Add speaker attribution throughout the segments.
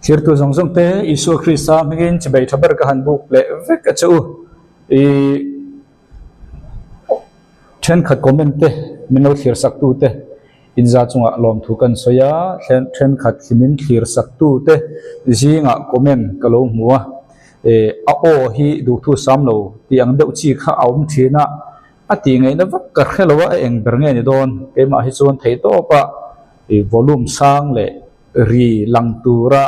Speaker 1: thir tu zong zong te Isu Krista mingin chibai thabar ka han buk le vek a chu e then khat comment te minol thir sak tu te inza chunga lom thu kan soya then khat himin thir sak tu te zinga comment kalo muwa a o hi du thu sam lo ti ang deuh chi kha aum thina ati ngai na vak ka khelawa eng ber nge ni don ke ma hi chuan thei to pa volume sang le ri lang tura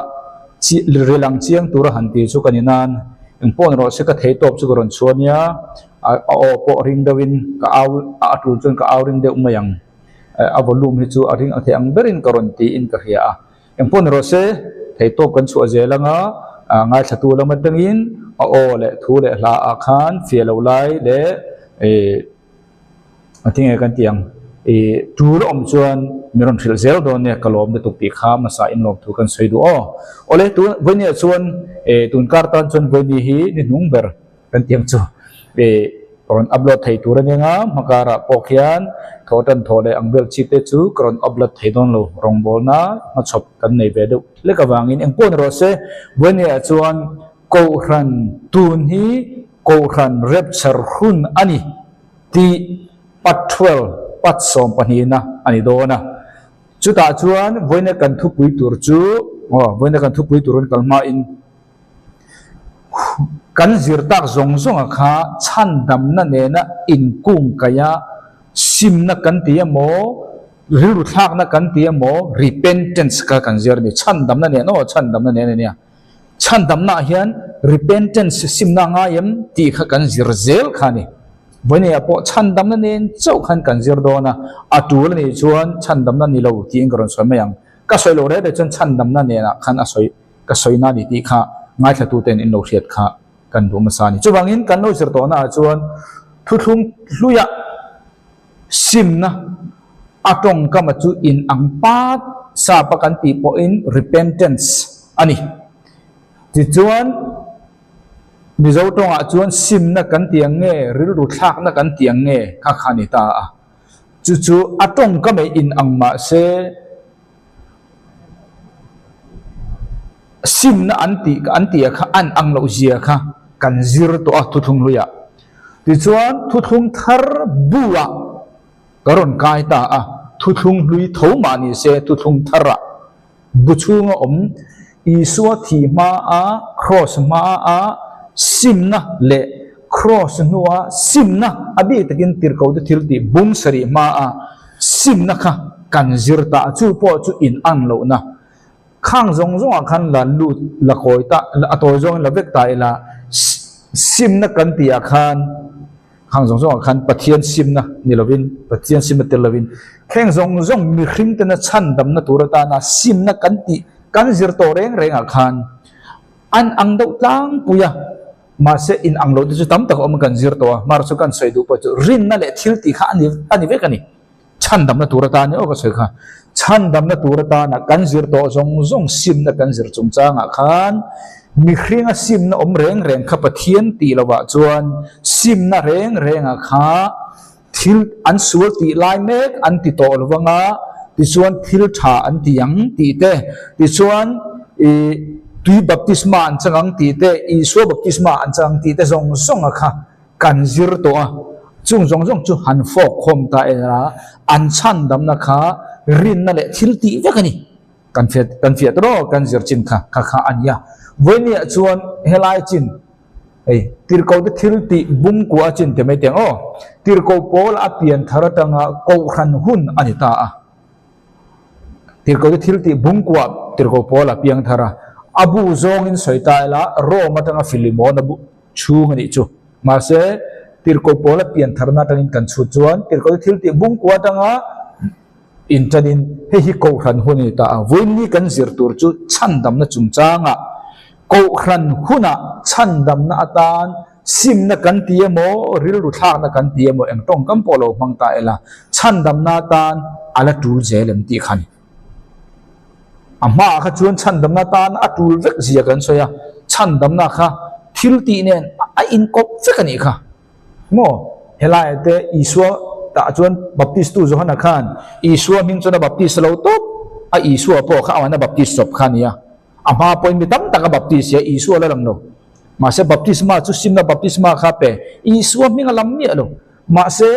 Speaker 1: chi ri lang chiang tura han ti chu kaninan eng pon ro se ka thei top chu ron chuania a o po ring dawin ka aw a tu chun ka aw ring de umayang a volume hi chu a ring a thang berin karon ti in ka hia eng pon ro se thei top kan chu a zelanga ngai thatu lama tangin a o le thu le hla a khan fia lo lai le I think I can tiang tu lo chuan miron thil zel don ne kalom de tuk ti kha ma sa in lom thu kan sei du ole tu venia chuan tun kartan chuan veni hi ni nung ber kan tiang chu kron upload thei tur ani nga makara pokhian thotan thole angbel chi te chu kron upload thei don lo rong bol na ma chop kan nei ve du le ka wangin eng pon ro se venia chuan ko ran tun hi ko ran rapture hun ani ti pat 12 pat som panina ani dona chuta chuan voina kan thu pui tur chu voina kan thu pui turun kalma in kan zirtak zong zong kha chan dam na ne na in kung kaya sim na kan tia mo rilu thak na kan tia mo repentance ka kan zir ni chan dam na ne no chan dam na ne ne chan dam na hian repentance sim na nga yam ti kha kan zir zel khani vani apo chan dam na nen chau khan kan zir do na atul ni chuan chan dam na ni lo ti engron somayang ka soi lo re de chan dam na ne na khan a soi ka soi na ni ti kha ngai thatu ten in lo hiat kha kan du ma sa ni chuwangin kan lo zir to na chuan thu thum hluya sim na atong ka ma chu in ang pat sa pa kan ti po in repentance ani ti chuan mizo tonga chuan sim na kan tiang nge ril ru thak na kan tiang nge kha khani ta chu chu atong ka me in ang ma se sim na anti kha an ang lo zia kha kan zir to a thu thung luya ti chuan thu thung thar buwa karon kai ta thu thung lui tho ma ni se thu thung thara bu chunga om isua thi ma a cross ma a sim na le cross nuwa sim na abi takin tirkau de thilti bum sari ma a sim na kha kan zirta chu po chu in ang lo na khang zong zong khan la lu la khoi ta atoi zong la vek ta ila sim na kan tia khan khang zong zong khan pathian sim na ni lovin pathian sim te lovin kheng zong zong mi khrim te na chan dam na turata na sim na kan ti kan zir to reng reng a khan an ang do tlang puya ma se in ang lo chu tam tak om kan zir to mar chu kan sei du pa chu rin na le thil ti kha ani ve kani chan dam na turata ni o ka sei kha chan dam na turata na kan zir to zong zong sim na kan zir chung changa khan mi khringa sim na om reng reng kha pathian ti lawa chuan sim na reng reng a kha thil an sur ti lai mek an ti to lawanga ti chuan thil tha an ti yang ti te ti chuan tui baptisma an changang ti te isu baptisma an changang ti te zong zong a kha kan zir to a chung zong zong chu han fok khom ta era an chan dam na kha rin na le thil ti ve kani kan fiat ro kan zir chin kha kha anya vonia chuan helai chin tirko de thil ti bum kwa chin te me teng tirko pol a pian tharatanga ko khan hun ani ta a tirko de thil ti bum kwa tirko pol a piang thara abu zong in soita la ro matanga filimon abu chung ani chu ma se tirko pol a pian tharna tangin kan chu chuan tirko de thil ti bum kwa tanga intanin hi ko khan huni ta voini kan zir tur chu chan dam na chung changa ko khan huna chan dam na atan sim na kan tie mo ril ru thak na kan tie mo eng tong kam polo mang ta ela chan dam na tan ala tul zelem ti khan amma kha chuan chan dam na tan atul vek zia kan soya chan dam na kha thil ti nen a in kop vek ani kha mo helai te iswa ta chuan baptist tu zo hana khan iswa min chona baptist lo top a iswa po kha awana baptist sop khan ya ama point mi tam taka baptist ya isu ala lang no masa baptisma chu simna baptisma kha pe isu mi ngalam mi alo masa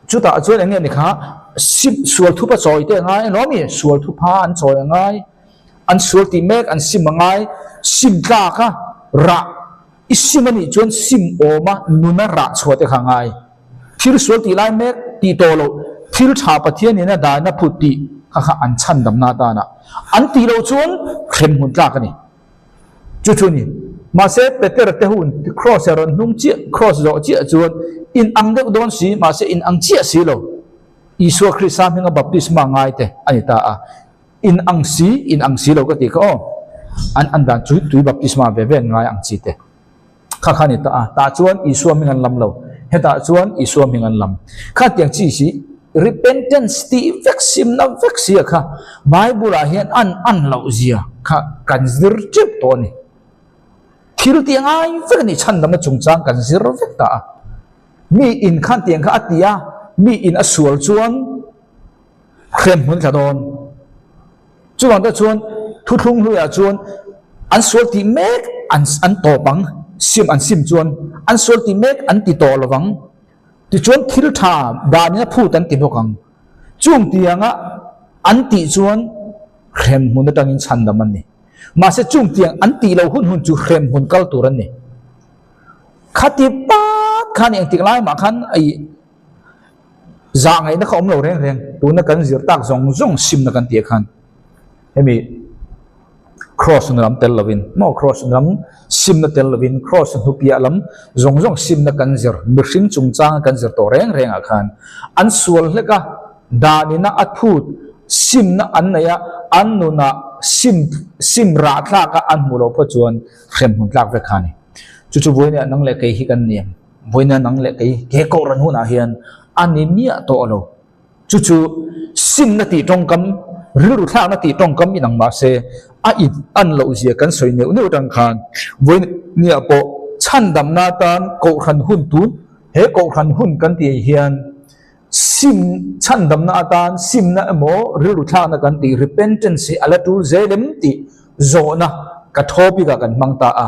Speaker 1: chuta chuan enge ni kha sim sual thu pa choi te ngai no mi sual thu pha an choi ngai an sual ti mek an sim ngai sim tla kha ra isimani chuan sim oma nuna ra chhote kha ngai thil sual ti lai mek ti to lo thil tha pathian ni na da na phuti kha an chan dam na ta na an ti lo chuan khem hun tla ka ni chu chu ni ma se peter te hun cross ron nung chi cross zo chi chuan in ang de don si ma se in ang chi si lo isu krista minga baptisma ngai te ani ta a in ang si lo ka ti ko an dan chu tu baptisma ve ven ngai ang chi te kha kha ni ta a ta chuan isu mingan lam lo he ta chuan isu mingan lam kha tiang chi si repentance ti vexim na vexia kha bible a hian an lo zia kha kan zir chip to ni thil tiang ai vek ni chan dam chung chang kan zir vek ta mi in khan tiang kha atia mi in asual chuan khem hun ka don chuan ta chuan thu thung lu ya chuan an sual ti mek an to bang sim an sim chuan an sual ti mek an ti to lawang ti chuan thil tha da ni phu tan ti bokang chung tianga an ti chuan khem hun ta tangin chan dam an ni ma se chung tiang an ti lo hun chu khem hun kal turan ni khati pa khan yang tik lai ma khan ai za ngai na khom lo reng reng tu na kan zir tak zong sim na kan ti khan hemi cross nam tel lovin mo cross nam sim na tel lovin cross hu pia lam zong sim na kan zir mihring chung chang kan zir to reng reng a khan an sual hleka da ni na athut sim na an na ya an nu na sim ra thla ka an mu lo pho chuan khem hun tlak ve khani chu chu voina nang le kai hi kan niam voina nang le kai ke ko ran hu na hian anemia to lo chu chu sim na ti tong kam ru thla na ti tong kam inang ma se a in an lo zia kan soi neu tang khan voin nia po chan dam na tan ko khan hun tun he ko khan hun kan ti hian sim chan dam na tan sim na mo ru thla na kan ti repentance ala tu zelem ti zo na ka thopi ka kan mang ta a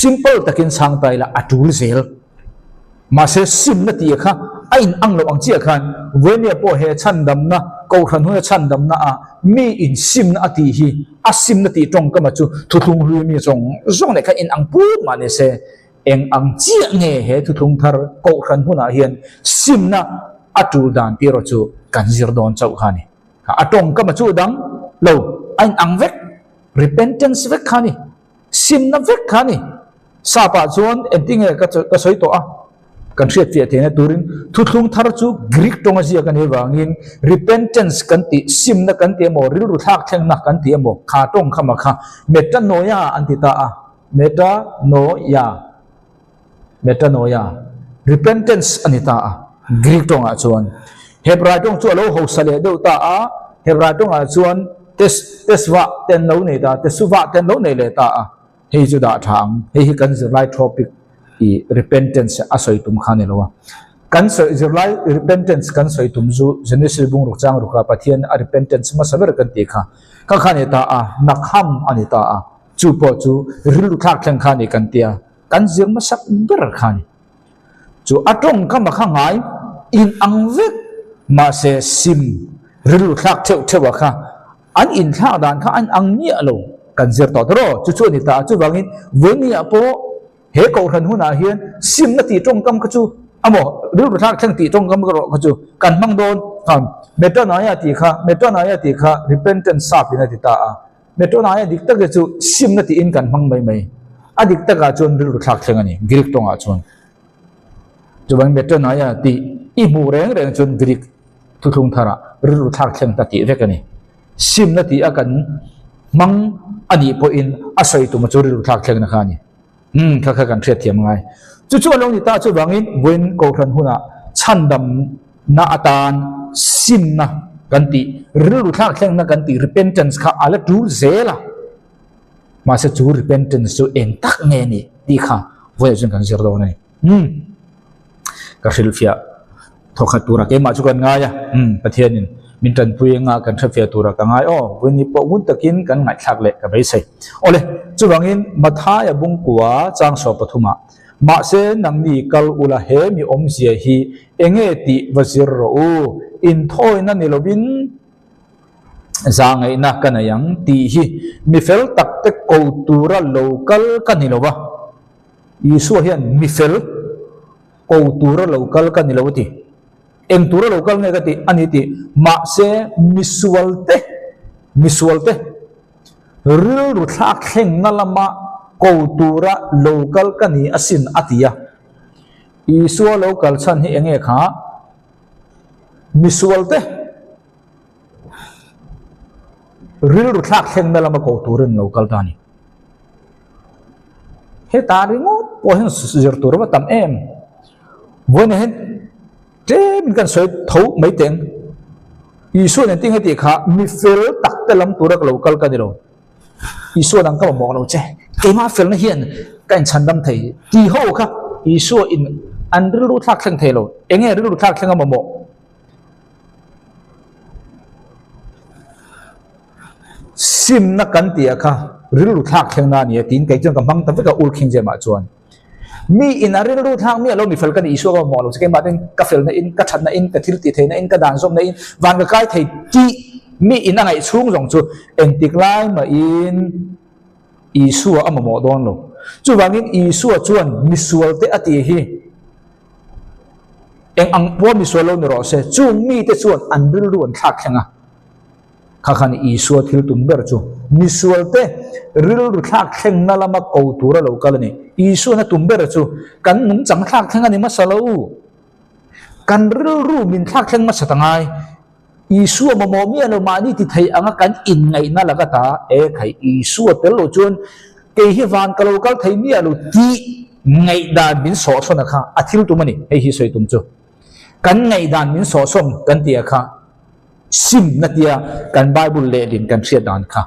Speaker 1: simple takin sang tai la atul zel ma se sim na ti kha ain ang lo ang chia khan venia po he chan dam na ko khan hu chan dam na a mi in sim na ati hi a sim na ti tong ka ma chu thu thung ru mi zong ne kha in ang pu ma ne se eng ang chia nge he thu thung thar ko khan hu na hian sim na atul dan pi ro chu kan zir don chau khani atong ka ma chu dang lo ain ang vek repentance vek khani sim na vek khani sa pa chuan ending ka soi to a kan riat fiat the na turin thu thung thar chu greek tong azia kan he wangin repentance kan ti sim na kan ti mo ril ru thak theng na kan ti mo kha tong khama kha metanoia antita a metanoia repentance anita a greek tong a chuan hebra tong chu lo ho sale do ta a hebra tong a chuan teswa ten lo nei ta tesuwa ten lo nei le ta a he chu da thang he kan the right topic i repentance asoi tum khane lowa kan so israel repentance kan soi tum zu genesis bung ru chang ru ka pathian a repentance ma saber kan ti kha ka khane ta a nakham ani ta a chu po chu rilu thak thang khani kan tia kan zir ma sak ber khani chu atong ka ma kha ngai in ang vek ma se sim rilu thak theu kha an in tha dan kha an ang ni alo kan zir to ro chu chu ni ta chu wangin venia po he ko ran hu na hian sim na ti tong kam ka chu amo ru ru thak thang ti tong kam ka ro ka chu kan mang don kan metanoia ti kha repentance sa pina ti ta a metanoia dik ta chu sim na ti in kan mang mai adik ta ka chon ru ru thak thang ani greek tong a chon chu bang metanoia ti i mu reng chon greek thu thung thara ru ru thak thang ta ti ve ka ni sim na ti a kan mang ani po in asoi tu ma chu ru thak thang na kha ni kha kan thiat thiam ngai chu long ni ta chu bangin wen ko khan huna chandam na atan sim na kan ti ru thak thang na kan ti repentance kha ala tu zela ma se chu repentance chu en tak nge ni ti kha voi jun kan zir do nei ka hilfia thokha tura ke ma chu kan nga ya pathianin min tran puinga kan thafia tura ka ngai o wini po mun takin kan ngai thak le ka bai sei ole chuwangin matha ya bung kwa chang so pathuma ma se nang ni kal ula he mi om zia hi enge ti wazir ro u in thoi na ni lobin zangai na kana yang ti hi mi fel tak te ko tura local kanilowa isu hian mi fel ko tura local kanilowati eng tura local nge kati ani ti ma se misualte ril ru thak kheng na lama ko tura local kani asin atia isu local chan hi enge kha misualte ril ru thak kheng na lama ko turin local tani he taringo pohin sir turwa tam em vone hen te min kan soi thau mai teng isu nen ting heti kha mi fel tak te lam turak local ka dilo isu nang ka mo lo che ke ma fel na hian kan chandam thei ti ho kha isu in an ru thak kheng thei lo enge ru thak kheng ma mo sim na kan tia kha ru thak kheng na ni tin kai chang ka mang ta ka ul khing je ma chuan mi in a ru thak mi alo mi fel kan isu ka mo lo ke ma den ka fel na in ka that na in ka thil ti the na in ka dan som na in van ka kai thei ti mi in a ngai chung jong chu eng tik lai ma in isu a ma mo don lo chu wangin isu chuan misual te ati hi eng ang po misual lo ni ro se chu mi te chuan an ru an thak khenga khakhan isu thil tum ber chu misual te ril ru thak kheng na lama ko tura local ni isu na tum ber chu kan num chang thak khenga ni ma salo kan ril ru min thak kheng ma satangai isu ma mo mi ano ma ni ti thei anga kan in ngai na laga ta e khai isu tel lo chun ke hi van ka local thei mi alo ti ngai dan bin so so na kha athil tu mani e hi soi tum chu kan ngai dan min so som kan tia kha sim na tia kan bible le din kan sia dan kha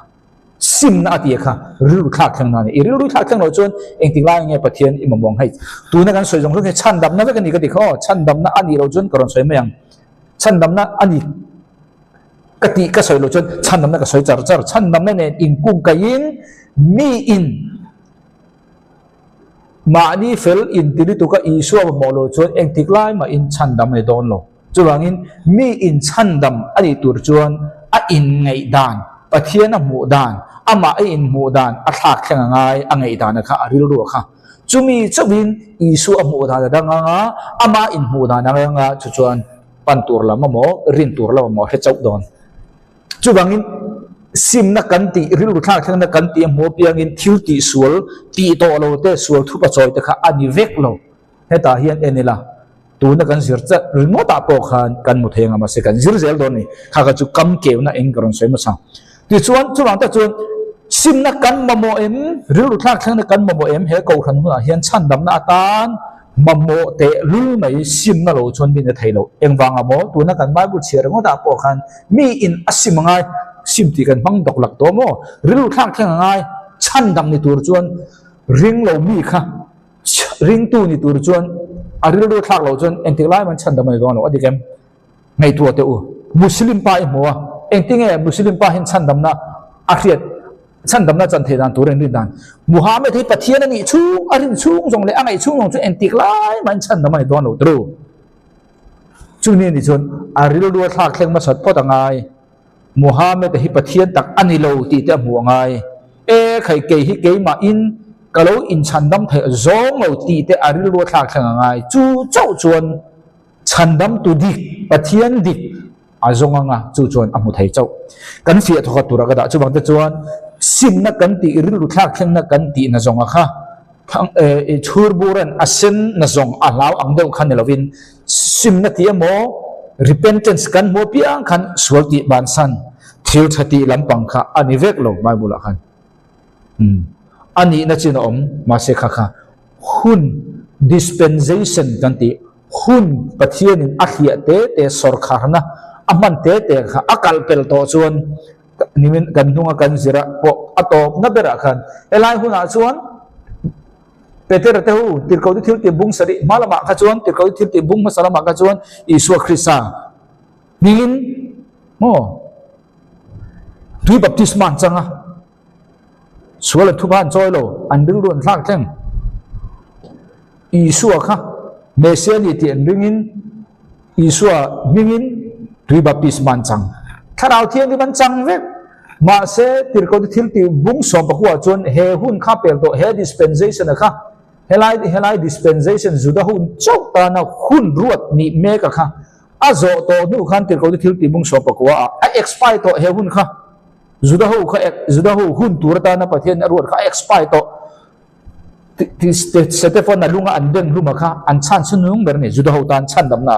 Speaker 1: sim na tia kha ru thak khang na ni ru thak khang lo chun eng ti lai nge pathian i mong hai tu na kan soi jong ke chan dam na ve kan ni ka ti kho chan dam na ani lo chun karon soi mayang chan dam na ani kati ka soi lo chun chan dam na ka soi char char chan dam na ne in kung ka in mi in ma ni fel in ti tu ka isu mo lo chun eng ti lai ma in chan dam ne don lo chuwangin mi in chandam ani tur chuan a in ngai dan pathian a mu dan ama a in mu dan a thak thang ngai a ngai dan kha aril ru kha chumi chawin isu a mu dan danga ama in mu dan nga chu chuan pan tur lama mo rin tur lama mo he chau don chuwangin sim na kan ti ril ru thak thang na kan ti mo piang in thil ti sual ti to lo te sual thu pa choi te kha ani vek lo heta hian enela tu na kan zir cha ringo ta po khan kan mu thenga ma se kan zir zel don ni kha ka chu kam keu na eng karon soi ma sa ti chuan chuwang ta chuan sim na kan ma mo em ril ru thak thang na kan ma mo em he ko khan hu hian chan dam na atan ma mo te lu mai sim na lo chon bin na thei lo eng wanga mo tu na kan bible che ringo ta po khan mi in asim ngai sim ti kan mang dok lak to mo ril ru thak thang ngai chan dam ni tur chuan ring lo mi kha ring tu ni tur chuan aril ru thak lo chon entik lai man chan dam ai don lo adi kem ngai tu te u muslim pa i mowa enting e muslim pa hin chan dam na akhiat chan dam na chan the dan turen rin dan muhammad hi pathian ani chu arin chung jong le angai chung jong chu entik lai man chan dam ai don lo tru chu ni ni chon aril ru thak thleng ma sat pot angai muhammad hi pathian tak ani lo ti te mu angai e khai ke hi ke ma in kalau in chandam thei zong lo ti te aril ru thak thang ngai chu chau chuan chandam tu dik pathian dik azong anga chu chuan amu thei chau kan fia thoka tura ka da chu bang te chuan sim na kan ti ril ru thak thang na kan ti na zong a kha thang e chur buran asen na zong a law ang deuh khan lovin sim na ti mo repentance kan mo piang khan sualti ban san thil thati lampang kha ani vek lo bible khan ani na chin om ma se kha kha hun dispensation kan ti hun pathian in ahia te sorkhar na aman te kha akal pel to chuan nimin kan hunga kan zira po atop na bera khan elai huna chuan peter te hu tirkau ti thil ti bung sari malama kha chuan tirkau ti thil ti bung ma salama kha chuan isu krista nin mo tui baptisma changa sual thu ban choi lo an ding ruan thak theng Isua kha Messiani ti an ringin Isua mingin tui baptisma chang tharau thiang ni ban chang ve ma se tirko thil ti bung som pakwa chon he hun kha pel to he dispensation kha helai dispensation juda hun chau ta na hun ruat ni me ka kha azo to nu khan tirko thil ti bung som pakwa a expire to he hun kha juda hu hun tur ta na pathian ruat kha expire to ti Stephen na lunga andeng luma kha an chan sunung ber ni juda hu tan chan dam na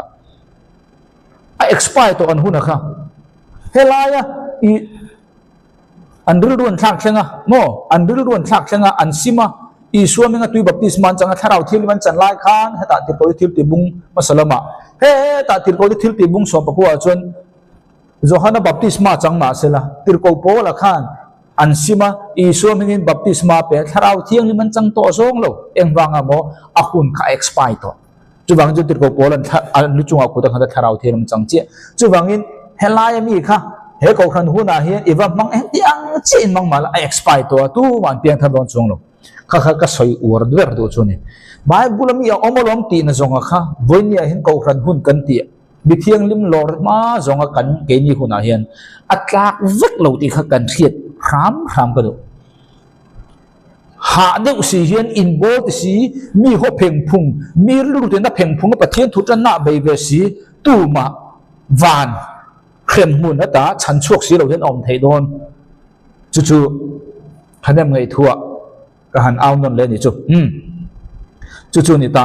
Speaker 1: a expire to an hun kha helaya I andril ruan thak thenga mo andril ruan thak thenga an sima Isua menga tui baptisman changa tharau thil man chan lai khan heta ti ko thil ti bung masalama he ta ti ko thil ti bung so pakwa chon Johana baptisma changma sela tir ko pola khan an sima Isua mengin baptisma pe tharau thiang ni man chang to song lo engwanga mo ahun kha expire to chuwang ju tir ko polan lu chunga khu ta kha tharau thiam chang che chuwangin helai mi kha he ko khan huna hian iwa mang tiang chin mang mal a expire to tu wan piang than don chung lo kha ka soi ur dwer do chuni bible mi omolom ti na zonga kha voinia hin ko khan hun kan ti bi thiang lim lor ma zonga kan ke ni huna hian atlak vek lo ti kha kan thiet kham ka do ha de si hian in bol si mi ho pheng phung mi lu te na pheng phung pathian thu tan na be ve si tu ma van khem mun ta chan chuak si lo hian om thei don chu hanem ngai thua ka han aw non le ni chu ni ta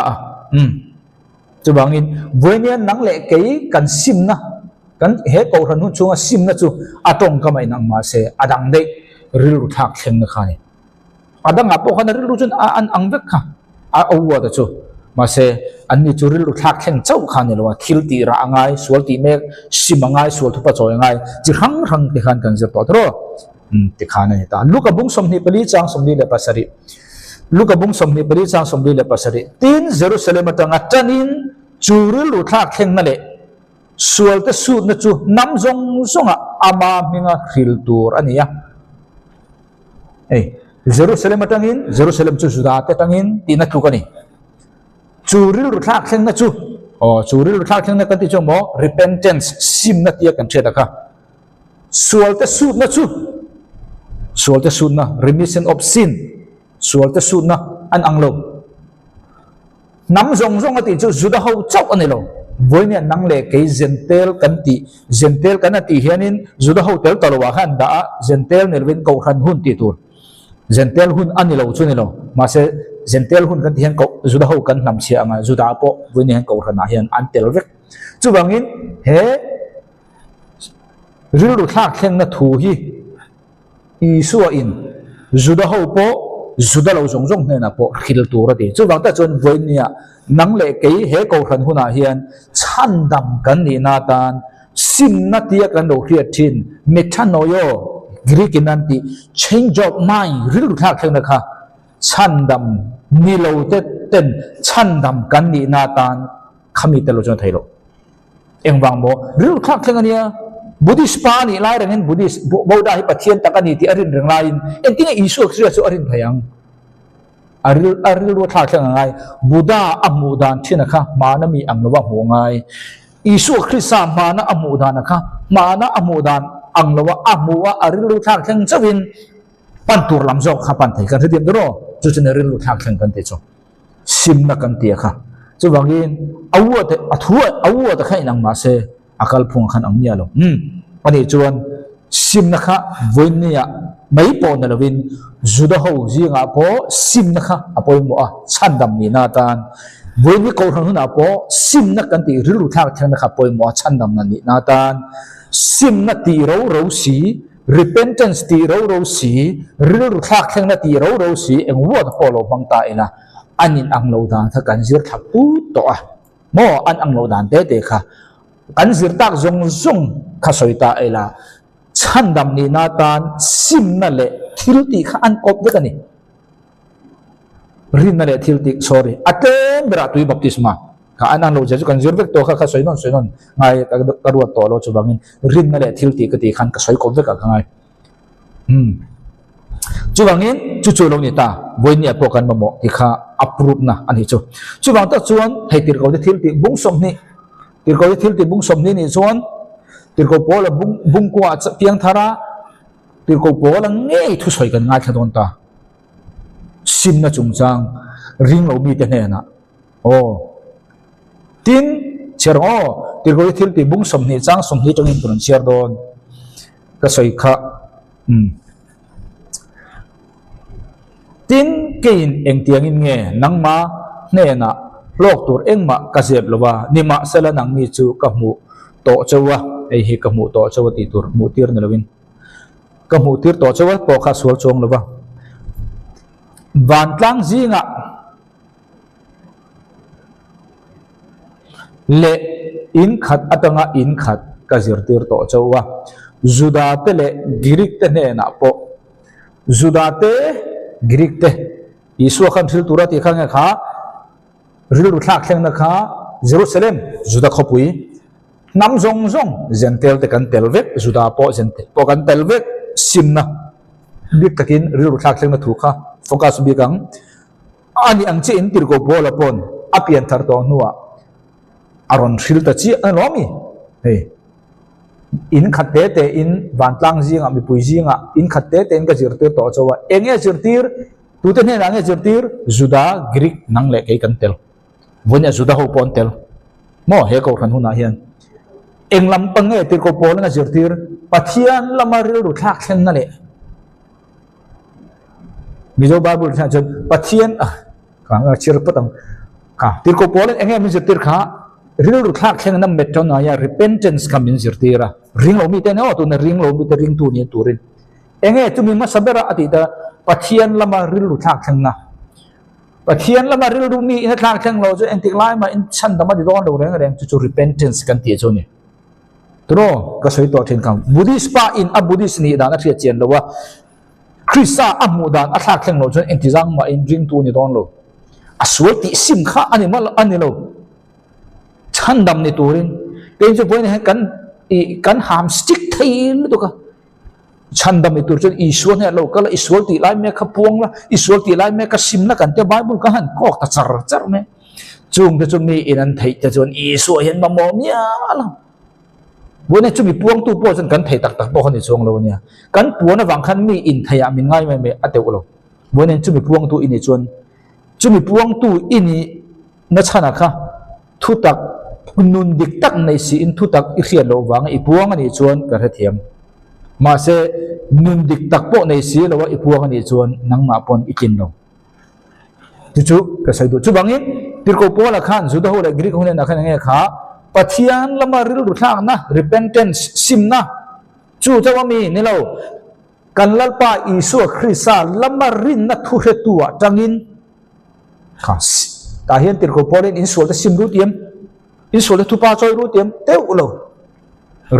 Speaker 1: chu bangin voinian nang le kei kan sim na kan he ko ran hu chunga sim na chu atong ka mai nang ma se adang de ril ru thak thleng na khani adang apo khan ril ru chun an ang vek kha a awa da chu ma se anni chu ril ru thak thleng chau khani lo thil ti ra angai sual ti mek simangai sual thupa choi ngai chi hang te khan kan je to tro ti khana ni ta luka bung som ni pali chang som ni le pasari luka bung som ni pali chang som ni le pasari tin Jerusalem atanga tanin churil ru thak thleng na le sual te su na chu nam zong zonga ama minga khil tur ania Jerusalem atangin Jerusalem chu juda te tangin tina tu kani churil ru thak thleng na chu churil ru thak thleng na kan ti chong mo repentance sim na tia kan theta ka sual te su na remission of sin sual te su na an anglo nam zong zong ati chu juda ho chok ani lo voinia nang le ke gentel kan ti hianin juda ho tel talwa khan da gentel nervin ko khan hun ti tur gentel hun ani lo chu ni lo ma se gentel hun kan hian ko juda ho kan nam chia anga juda po voinia ko khan a hian an tel vek chu bangin he ril ru thak thleng na thu hi Isua in juda ho po juda lo zong zong ne na po khil tur ati chu wang ta chon voinia nang le kei he ko khan huna hian chan dam kan ni na tan sim na tia kan do khiat thin metanoio Greek inanti change of mind ril ru thak thleng na kha chan dam ni lo te ten chan dam kan ni na tan khami te lo chon thailo engwang mo ril thak thleng ania Buddhist pa ni lai rangin Buddhist Buddha hi pathian takani ti arin rang lain entinga Isu khria chu arin phayang aril ru thak thleng ngai Buddha amudan thina kha manami angwa mo ngai Isu Krista mana amudan kha mana amudan angwa amuwa aril ru thak thleng chawin pantur lamjok kha pan thai kan thiam dro chu chen aril ru thak thleng kan te chu sim na kan ti kha chu wangin awwa te khai nang ma se akal phung khan ang nia lo ani chuan sim na kha voinia mai po na lovin juda ho jinga po sim na kha apoi mo a chandam ni na tan voini ko ran na po sim na kan ti rilu thak thang na kha poi mo chandam na ni na tan sim na ti ro si repentance ti ro si rilu thak thang na ti ro si eng wo da polo bang ta ina anin ang lo dan tha kan zir thak pu to a mo an ang lo dan te kha kan zir tak zong kha soita ela chandam ni na tan sim na le thil ti kha an kop de rin na le thil ti sorry atem bra tui baptisma ka anang lo je chu kan zir vek to kha soi non ngai ka ruat to lo chu bangin rin na le thil ti ka ti khan ka soi ko vek ka ngai chu bangin chu lo ni ta voi ni apo kan mamo ti kha approve na ani chu bang ta chuan hei tir ko thil ti bung som ni tir ko thil ti bung som ni ni chuan tir ko pola bung ko a piang thara tir ko pola nge thu soi kan ngai thadon ta sim na chung chang ring lo mi te ne na tin cher tir ko thil ti bung som ni chang som hi tong in turun cher don ka soi kha tin kein eng tiang in nge nang ma ne na lok tur eng ma ka zep lowa ni ma sala nang ni chu ka mu to chawa ei hi ka mu to chawa ti tur mu tir na lawin ka mu tir to chawa po kha sual chong lowa van tlang zinga le in khat atanga in khat ka zir tir to chawa juda te le girik te ne na po juda te girik te isu kham thil tura ti khang kha ril ru thak thleng na kha Jerusalem juda khopui nam zong zentel te kan telvek juda po zentel po kan telvek simna bik takin ril ru thak thleng na thu kha focus bi kang ani ang chi in tir ko bola pon apian thar to nuwa aron thil ta chi anomi hey in khatte te in van tlang jinga mi pui jinga in khatte te in ka jirtir to chawa enge jirtir tu te ne range jirtir juda greek nang le kai kan tel vonya juda ho pon tel mo he ko khan huna hian englam pange tir ko pol nga jirtir pathian lamaril ru thak thleng na le mizo babul cha pathian ka nga chir patang ka tir ko pol enge mi jirtir kha ril ru thak thleng na meton ya repentance kam in jirtira ring lo mi te no tu na ring lo mi te ring tu ni turin enge tu mi ma sabera atita pathian lama ril ru thak thleng na pathian lama ril ru mi in thak thleng lo chu entik lai ma in chan dama di don lo reng chu repentance kan ti chu ni tro ka soi to thin kam buddhist pa in a buddhist ni da na thia chen lo wa krista amu dan a thak thleng lo chu entizang ma in ring tu ni don lo aswal ti sim kha ani mal ani lo chan dam ni turin ten chu point kan ham stick thail to ka chandam itur chen iswal ne lo kala iswal ti lai me kha puang la iswal ti lai me ka sim na kan te bible ka han kok ta char me chung te chung mi inan thei te chon iswa hen ma mo mia la bone chu mi puang tu po chen kan thei tak po khani chung lo nia kan puana wang khan mi in thaya min ngai me ateu lo bone chu mi puang tu ini chon chu mi puang tu ini na chana kha thu tak nun dik tak nei si in thu tak i khian lo wang i puang ani chuan ka ra thiam ma se nun dik tak po nei si lo wa i puang ani chuan nang ma pon ikin lo chu ka sai du chu bangin tir ko pola khan zu da ho le greek ho ne na khan nge kha pathian lama ril ru thak na repentance simna chu chawami ni lo kan lalpa isu khrisa lama rin na thu he tuwa tangin kha ta hian tir ko polen in sol ta sim ru tiam in sol thu pa choi ru tiam teu lo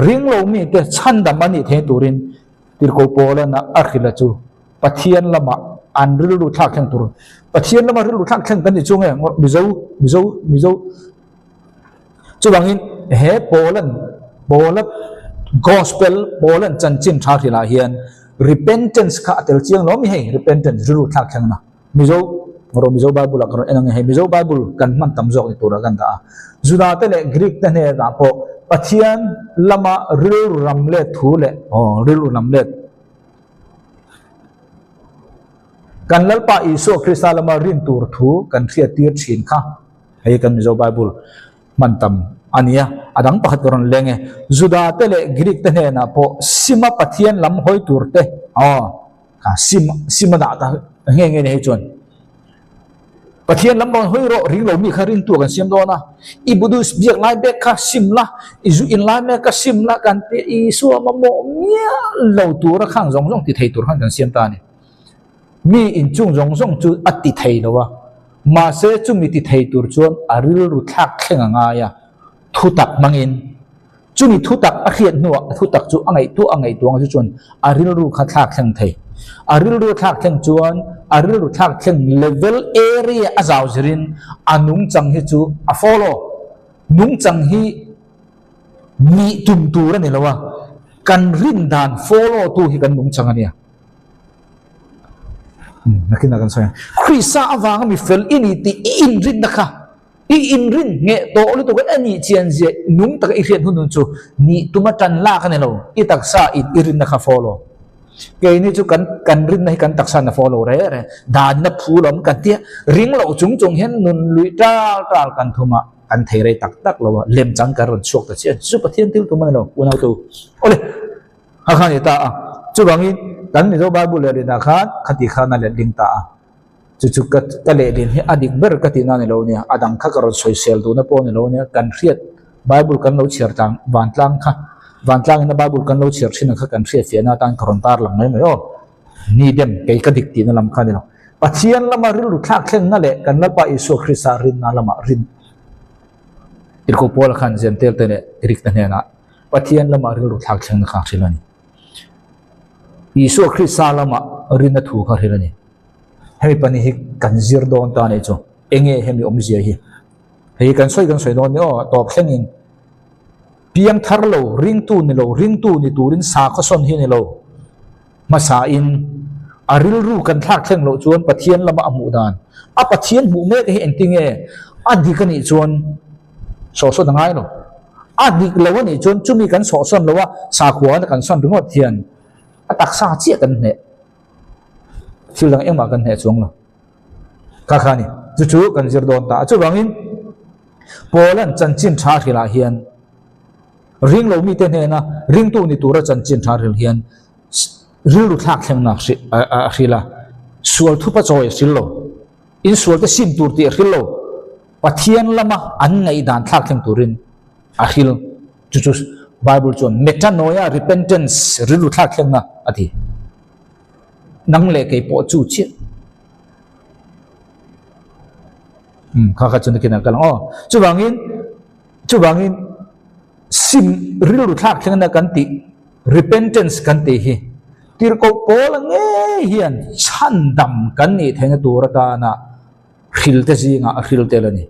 Speaker 1: ring lo mi te chan da mani the turin tir ko pola na akhila chu pathian lama an ril ru thak thang tur pathian lama ril ru thak thang kan ni chung e mizo chu bangin he polan gospel polan chan chin tha thila hian repentance kha tel chiang lo mi he repentance ril ru thak thang na mizo bible ka enang he mizo bible kan man tam jok ni tura kan da juda te le greek te ne da po pathian lama ril ramle thule ril ramle kan lalpa isu krista lama rin tur thu kan thia tir thin kha hei kan mizo bible man tam ania adang pakhat karon lenge juda te le greek te ne na po sima pathian lam hoi tur te ka sima da ta nge ne chon pathian lam bon hoi ro ring lo mi kharin tu kan siam do na ibudus biak lai bek kha simla izu in lai me ka simla kan te isu ma mo mia lo tu ra khang jong ti thei tur khang kan siam ta ni mi in chung jong chu ati thei lo wa ma se chu mi ti thei tur chuan aril ru thak thlenga nga ya thu tak mangin chu mi thu tak a khiat nuwa thu tak chu angai tuang chu chuan aril ru kha thak thleng thei aril ru thak theng chuan aril ru thak theng level area azau zirin anung chang hi chu a follow nung chang hi mi tum tu ra ni lawa kan rin dan follow tu hi kan nung chang ania nakina kan soya krisa awang mi fel ini ti in rin nakha in rin nge to lu to kan ani chian je nung tak i rian hun chu ni tuma tan la kan lo i tak sa irin nakha follow ke ni chu kan rin nai kan tak sa na follow re dan na phulom kan tia ring lo chung chung hen nun lui tal kan thuma kan thei re tak lo lem chang ka ron chok ta chian chu pathian til tu man lo unau tu ole ha khan ta chu bangin kan ni zo bible le na khan khati khana le ding ta chu ka le din hi adik ber ka ti na ni lo nia adang kha ka ron social tu na po ni lo nia kan riat bible kan lo chiar tang van tlang na bible kan lo chiar thin kha kan riat fe na tan karon tar lang mai o ni dem ke ka dik ti na lam khan ni lo pathian lama ril lu thak thleng na le kan la pa isu khrisa rin na lama rin irko pol khan zen tel te ne rik ta ne na pathian lama ril lu thak thleng na kha thilani isu khrisa lama rin na thu kha thilani hemi pani hi kan zir don ta ne chu enge hemi omzia hi hei kan soi don ne o top thlengin piang thar lo ring tu ni turin sa kha son hi ni lo masa in aril ru kan thak thleng lo chuan pathian lama amu dan a pathian mu me hi enting e adik ani chuan so dangai lo adik lo ni chuan chumi kan so son lo wa sa khwa na kan son ringot thian atak sa chia kan ne silang ema kan he chuang lo ka khani chu kan zir don ta chu bangin polan chanchin tha thila hian ring lo mi te ne na ring tu ni tura chanchin tha ril hian ril lu thak thleng na khila sual thu pa choi sillo in sual te sim tur ti khilo pathian lama an ngai dan thak thleng turin akhil chu bible chon metanoia repentance ril lu thak thleng na ati nang le ke po chu chi kha chun ke na kal chu bangin sim ril lu thak thleng na kan ti repentance kan ti hi tir ko pol nge hian chan dam kan ni theng tur ta na khil te jinga khil te lani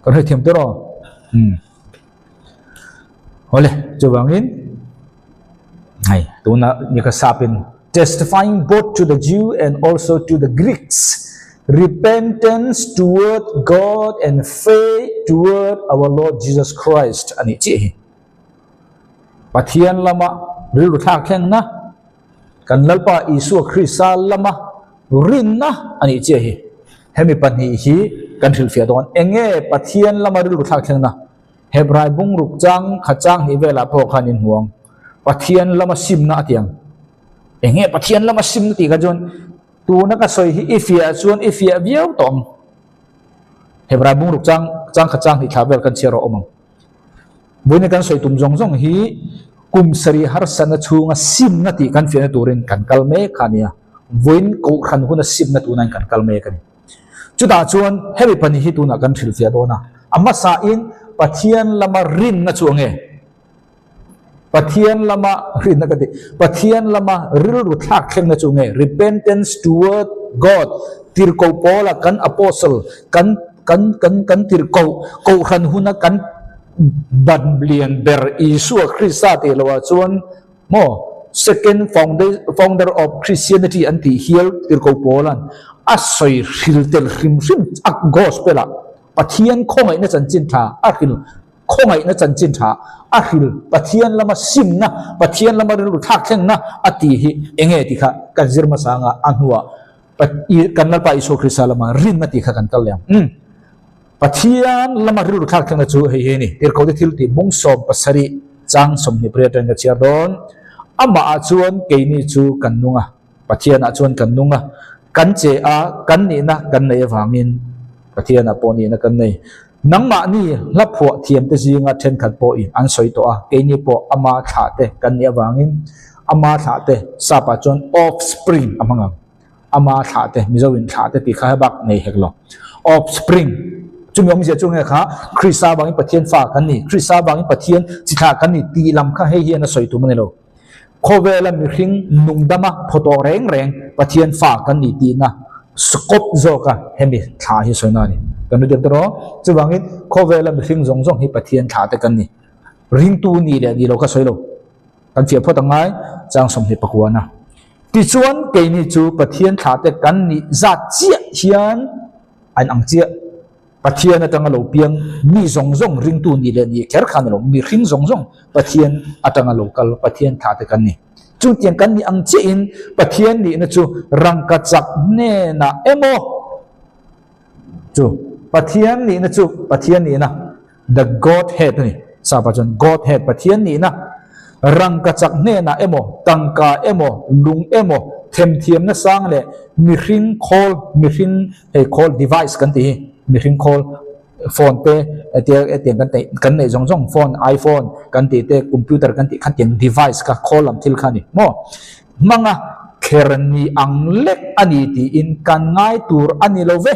Speaker 1: kan he them te ro ole chu bangin hai tu na ni ka sapin testifying both to the Jew and also to the Greeks, repentance toward God and faith toward our Lord Jesus Christ. Ani chi pathian lama rilu thak thleng na kan lalpa isu Krista lama rin na ani chi hemi pani hi kan thil fia don enge pathian lama rilu thak thleng na hebrai bung ruk chang khachang hi vela pho khanin huang pathian lama sim na atiang enge pathian lama sim ti ka jon tu na ka soi hi ifia viau tong hebrai bung ruk chang khachang hi thabel kan chero omang boine kan soi tum jong hi kum sari har sana chunga sim na ti kan fiana turin kan kalme khania voin ko khan huna sim na tunan kan kalme kan chuta chuan hemi pani hi tuna kan thil fia dona amma sa in pathian lama rin na chuange pathian lama rin na kati pathian lama ril ru thak thleng na chunge repentance toward God tir ko pola kan apostle kan tir ko khan huna kan ban blian ber isu Krista te lawa chuan mo second founder of Christianity anti hial tir ko polan asoi hil tel hrim ak gospel pathian khongai na chanchin tha akhil khongai na chanchin tha akhil pathian lama sim na pathian lama ru thak thleng na ati hi enge ti kha kan zirma sanga anhuwa kan na pa isu Krista lama rin na ti kha kan kalyam pathian lama ru thak thleng na chu he ni tir ko ti thil ti mong som pasari chang som ni pretan ga chia don ama a chuan ke ni chu kan nunga pathian a chuan kan nunga kan che a kan ni na kan nei awangin pathian a poni na kan nei nangma ni la pho thiam te jinga then khat po in an soi to a ke ni po ama tha te kan ni awangin ama tha te sa pa chon offspring amanga ama tha te mizowin tha te ti kha bak nei heklo offspring chung yong je chung kha Krista bang pathian fa kan ni Krista bang pathian chi tha kan ni ti lam kha he hi na soi tu mane lo โคเวลมีริงนุ่งดำมาพอตัวแรงปะเทียนฝากกันนี่ตีนะสกปโจกะเฮมิท่าฮิสวยนานี่กันดูเดี๋ยวตัวจะวางอินโคเวลมีริงจงฮิปะเทียนท่าแต่กันนี่ริงตูนี่เลยดีเราก็สวยโลกันเทียบพอตั้งไงจางสมเหตุปะกวนนะที่ชวนเกนี่จูปะเทียนท่าแต่กันนี่จัดเจียเฮียนอันอังเจียปะเทียนตั้งเราเพียงมีจงริงตูนี่เลยนี่แค่ขันเรามีริงจงปะเทียนตั้งเรากัลปะเทียนท่าแต่กันนี่จูเทียนกันนี่อังเจียนปะเทียนนี่นะจูรังกัจจเนนะเอโมจูปะเทียนนี่นะจูปะเทียนนี่นะ the Godhead นี่ทราบป่ะจน Godhead ปะเทียนนี่นะรังกัจจเนนะเอโมตังกาเอโมลุงเอโมเทียมนะสร้างเลยมีริง call มีริงcall device กันตีมีริง call โฟนเตเตียงกันในจงโฟน iPhone กันตีเตคอมพิวเตอร์กันตีขันเตียง device กับ call ลำทิลขันนี่มั่งมังอ่ะเครนีอังเล็กอันนี้ที่อินกันง่ายตัวอันนี้เราเว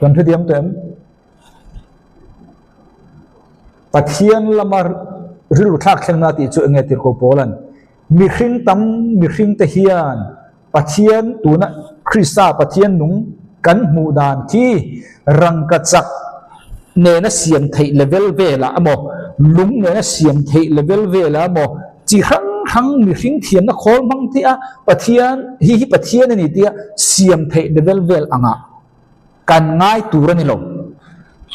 Speaker 1: กันที่เดียมเต็มปัจเจียนละมาริลุทักเข่งนาติจุเงติโกโปลันมีริงตั้มมีริงเทียนปัจเจียนตัวนั้นคริสต์ปัจเจียนนุ่งกันหมู่ดานที่รังกัจจเนนเสียมไทยเลเวลเวล่ะโมลุงเนนเสียมไทยเลเวลเวล่ะโมจีครั้งมีริงเทียนนะโคลบางที่ปัจเจียนฮิปัจเจียนนี่ที่เสียมไทยเลเวลเวลอ่ะกันง่ายตัวนี่ลง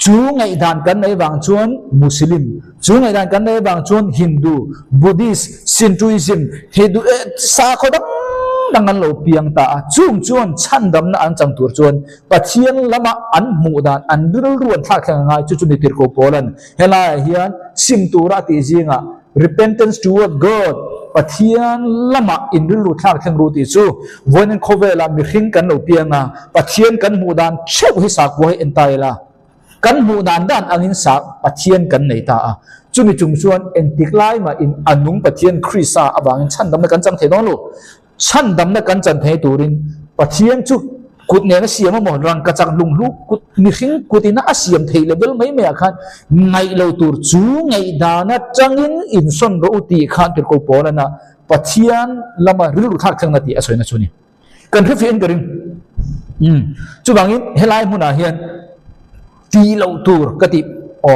Speaker 1: จูงไอ้ด่านกันในบางชนมุสลิมจูงไอ้ด่านกันในบางชนฮินดูบุดิสซินทูอิซึมฮิดูสาขดังนั้นเราเพียงตาจูงชวนชันดำนะอันจังตัวชวนปัจเจียนละมาอันหมู่ดานอันรุนท่าแข่งง่ายจุนิติโกโปลันเฮลาเฮียนซิมตัวรัติจิงะ repentance toward God ปัจเจียนละมาอินรุนท่าแข่งรูติจูวันนั้นเขาเวลามีริงกันเราเพียงอ่ะปัจเจียนกันหมู่ดานเชื่อให้สักไว้เอ็นไตละกันหมู่ดานด้านอังอินสักปัจเจียนกันในตาจุนิจุงชวนเอ็นติกไลมาอินอันนุงปัจเจียนคริสต์อบางอินชันดำในกันจังเทนอลูชันดำในกันจันเทตูรินปัจเจียนจุกุดเนี่ยเสียมาหมดรังกระจังลุงลูกกุดมีริงกุดินะเสียมเทเลเวลไม่อาคันไงเราตูร์จูไงดานะจังอินส่วนเราอุติขันติโกโปลนะปัจเจียนละมาริลุทักทั้งนาทีอสวยนะชุนี่กันที่ฟินกันรินจุบางอินเฮลัยมุนาเฮียนตีเราตูร์กติอ๋อ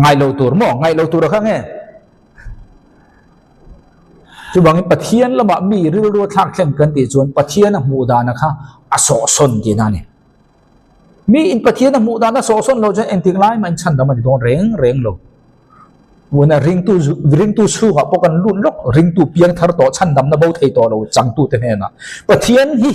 Speaker 1: ไงเราตูร์มั่งไงเราตูร์ข้างเงี้ยจุบางอินปะเทียนละมามีริลุทักแข่งกันตีจวนปะเทียนหมู่ดานะคะอโศกสนจีนั่นนี่มีอินปะเทียนหมู่ดานะโศกสนเราจะเอ็นติงไลมันฉันดำมันโดนเร่งลงวันนั้นริงตูสู้กับพวกกันลุ่นลกริงตูเพียงทาร์โตฉันดำนะเบาไทยต่อเราจังตูเตเนี่ยนะปะเทียนฮี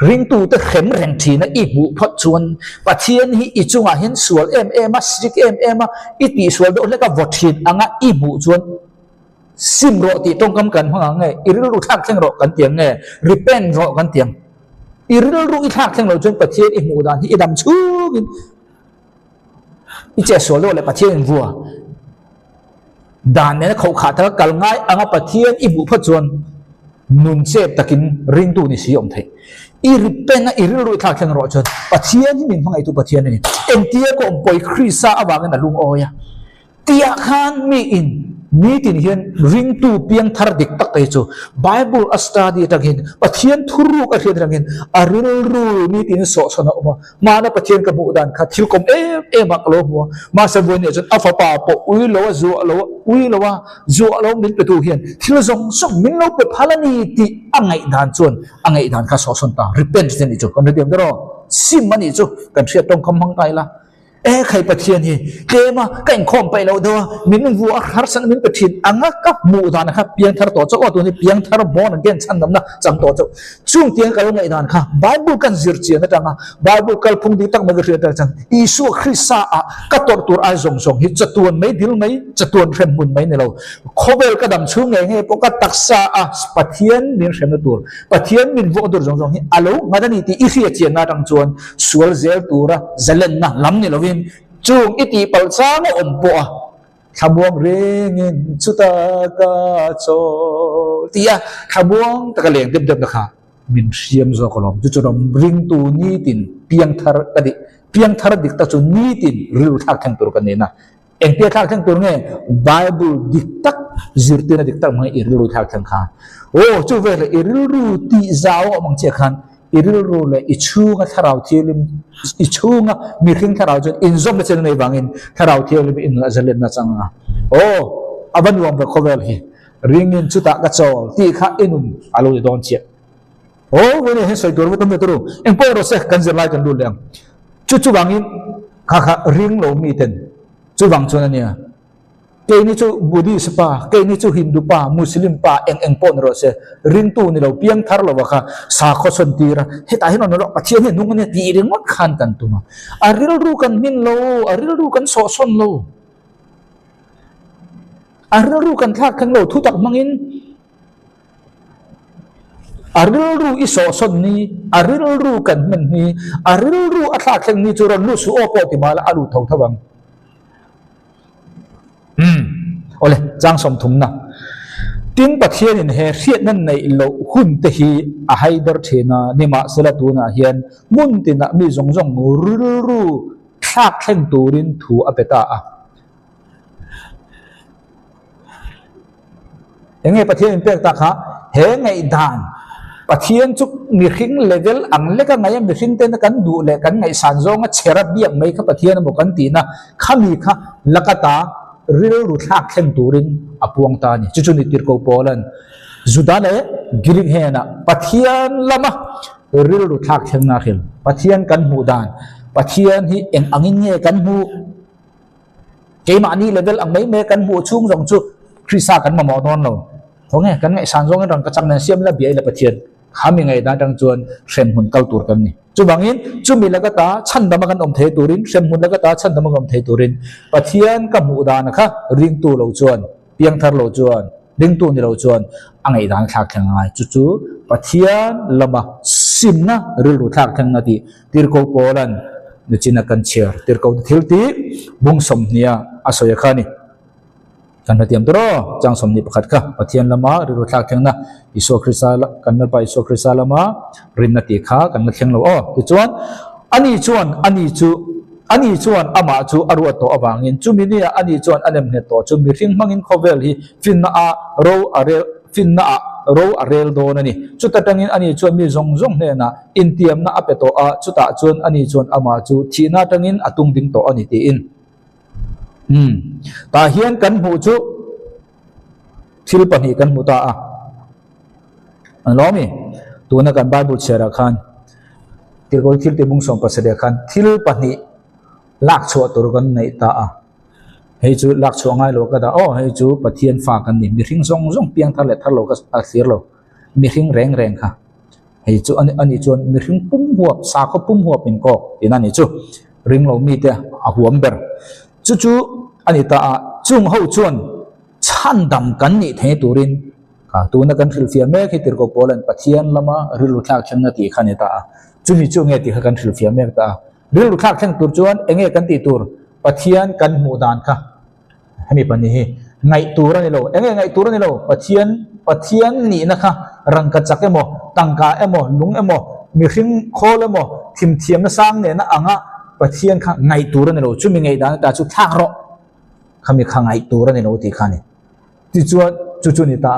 Speaker 1: ริงตูเตเข้มแรงทีนะอีบุพัดชวนปะเทียนฮีอีจุงอาเห็นสวลมาสติกมาอีตีสวลโดนแล้วก็วอดทีนอ่างอีบุชวนซิมโรติตรงกำกันพังไงอีริลุทักแข่งโรกันเตียงไงริเปนโรกันเตียงอีริลุอีทักแข่งโรจนปะเทียนอีหมู่ดานที่อีดำชูกินอีเจสวลโลเลยปะเทียนวัวด่านเนี่ยเขาขาดทั้งกัลง่ายอ่างปะเทียนอีบุพัดชวนนุนเซฟตะกินริงตูนี่สิยมเทอีริเปนนะอีริลุทักแข่งโรจนปะเทียนที่มินพังไอตัวปะเทียนนี่เอ็นเตียก็อมปอยคริสต์อวางันนะลุงโอยเตียขันมีอินนี่ที่เห็นริงตูเพียงทาร์ดิกตักไอจูไบเบิลอัสตาดีตักเห็นปะเทียนทุรุกอะไรตักเห็นอาริลรูนี่ที่นี่สอนนะมานะปะเทียนกับบุดานขัดทิลคมมักโลหัวมาสบุญเนี่ยจนอัฟปาปอุยโลวะจูโลอุยโลวะจูโลมินเปตูเห็นที่เราส่งมินโลเปพาลานี่ที่อังไงดานจวนอังไงดานข้าสอนตา repent นี่จูกันเดียวกันรอซิมมันนี่จูกันเสียตรงคำพังไกละใครปะเทียนนี่เกมาแก่งคอมไปแล้วด้วยมินวัวฮาร์สันมินปะเทียนอังกับหมู่ดานนะครับเพียงทาร์ต่อเจ้าตัวนี้เพียงทาร์บอลเกนชันดำนะจังต่อเจ้าช่วงเตียงกันลงในดานค่ะไบเบิลกันซิร์เชียนะจังอ่ะไบเบิลกันพงดีตั้งมาเกิดจังอิสุคริสต์อ่ะก็ตัวไอซงฮิตจะตัวไม่ดิลไม่จะตัวเรมบุญไม่เนี่ยเราโคเวลก็ดำช่วงไงให้พวกก็ตักษาอ่ะปะเทียนมินเรมตัวปะเทียนมินวัวตัวซงฮิอาลูงั้นนี่ที่อีเสียเจียงนะจังชวนสวลเซลตัวระเจเลนนะล้ำเนี่ยเราวินจูงอิติปัลซางอมปัวขบวงเริงสุตากาโซที่ขบวงตะกะเลงเด็บๆนะคะมินเชียมโซกลมจุดๆริงตูนี่ตินเพียงทาร์กดิ piang thar dik ta chu ni tin ril thak thang tur kan ne na engte thak thang tur nge bible dik tak zirte na dik tak mai ril thak thang kha o chu ve le ril ru ti zao mang che khan ril ru le ichu nga tharau thilim ichu nga mi ring tharau chen in zom le chen nei wangin tharau thilim in azalet na changa o aban wang ba khovel hi ringin chu ta ka chol ti kha inum alo don che o wene he soi dor mutam turu eng po ro se kan zir lai kan dul leng chu wangin kha ring lo mi ten chu wang chona nia ke ni chu buddhist pa ke ni chu hindu pa muslim pa eng pon ro se ring tu ni lo piang thar lo wa kha sa kho son ti ra he ta hin no lo pathian ni nung ne ti ring ngot khan kan tu ma aril ru kan min lo aril ru kan so son lo aril ru kan thak khang lo thu tak mangin aril ru iso son ni aril ru kan men ni aril ru atha khang ni chu ron lu su opo ti mala alu thau thawang ole jang som thum na tin pathian in he riat nan nei lo hun te hi a haidar thena nima selatuna hian mun tina mi zong zong ril ru thak khang turin thu apeta a enge pathian in pek ta kha he ngai dan pathian chuk mi hring level ang le ka ngai mi hring ten kan du le kan ngai san zong a chera biak mai kha pathian mo kan ti na khami kha lakata ril ru thak khem turin apuang ta ni chu ni tir ko polan zudane giring he na pathian lama ril ru thak khem na khil pathian kan mu dan pathian hi eng angin nge kan mu ke ma ni level ang mai me kan mu chung jong chu krisa kan ma mo don lo ho nge kan ngai san zong rang ka chang na siam la bi ai la pathian khami ngai da dang chuan sem hun kal tur kan ni chu bangin chu mi la ka ta chan da ma kan om the turin sem hun la ka ta chan da ma om the turin pathian ka mu da na kha ring tu lo chuan piang thar lo chuan ring tu ni lo chuan angai dan thak thang ai chu pathian lama simna ril ru thak thang na ti tir ko polan ni china kan cher tir ko thil ti bung som nia asoya khani kan hatiam tro jang som ni pakhat kha pathian lama ril ru thak thang na iso krista kan na pa iso krista lama rin na ti kha kan na thleng lo o ti chuan ani chuan ama chu aru to awangin chu mi ni ani chuan anem ne to chu mi ring mangin khovel hi finna a ro arel do na ni chu tatangin ani chuan mi zong ne na intiam na apeto a chu ta chuan ani chuan ama chu thina tangin atung ding to ani ti in ta hian kan hu chu thil pani kan mu ta a alomi tu na kan bible share khan tir ko thil te bung som pasade khan thil pani lak chu tur kan nei ta a hei chu lak chu ngai lo ka da o hei chu pathian fa kan ni mi ring zong piang thar le thar lo ka a thir lo mi ring reng kha hei chu ani chuan mi ring pum huap sa ko pum huap in ko ina ni chu ring lo mi te a huam ber chu ani ta a chung ho chuan chan dam kan ni the turin ka tu na kan thil fia me khi tir ko polan pathian lama rilu thak thang na ti khani ta a chu nge ti kan thil fia me ta rilu thak thang tur chuan enge kan ti tur pathian kan mu dan kha hami pani hi ngai tur ani lo enge ngai tur ani lo pathian ni na kha rang ka chak emo tangka emo lung emo mi hring khol emo thim thiam na sang ne na anga pathian kha ngai tur ani lo chu mi ngai dan ta chu thak ro khami kha ngai tur ani lo ti khani ti chuan chu ni ta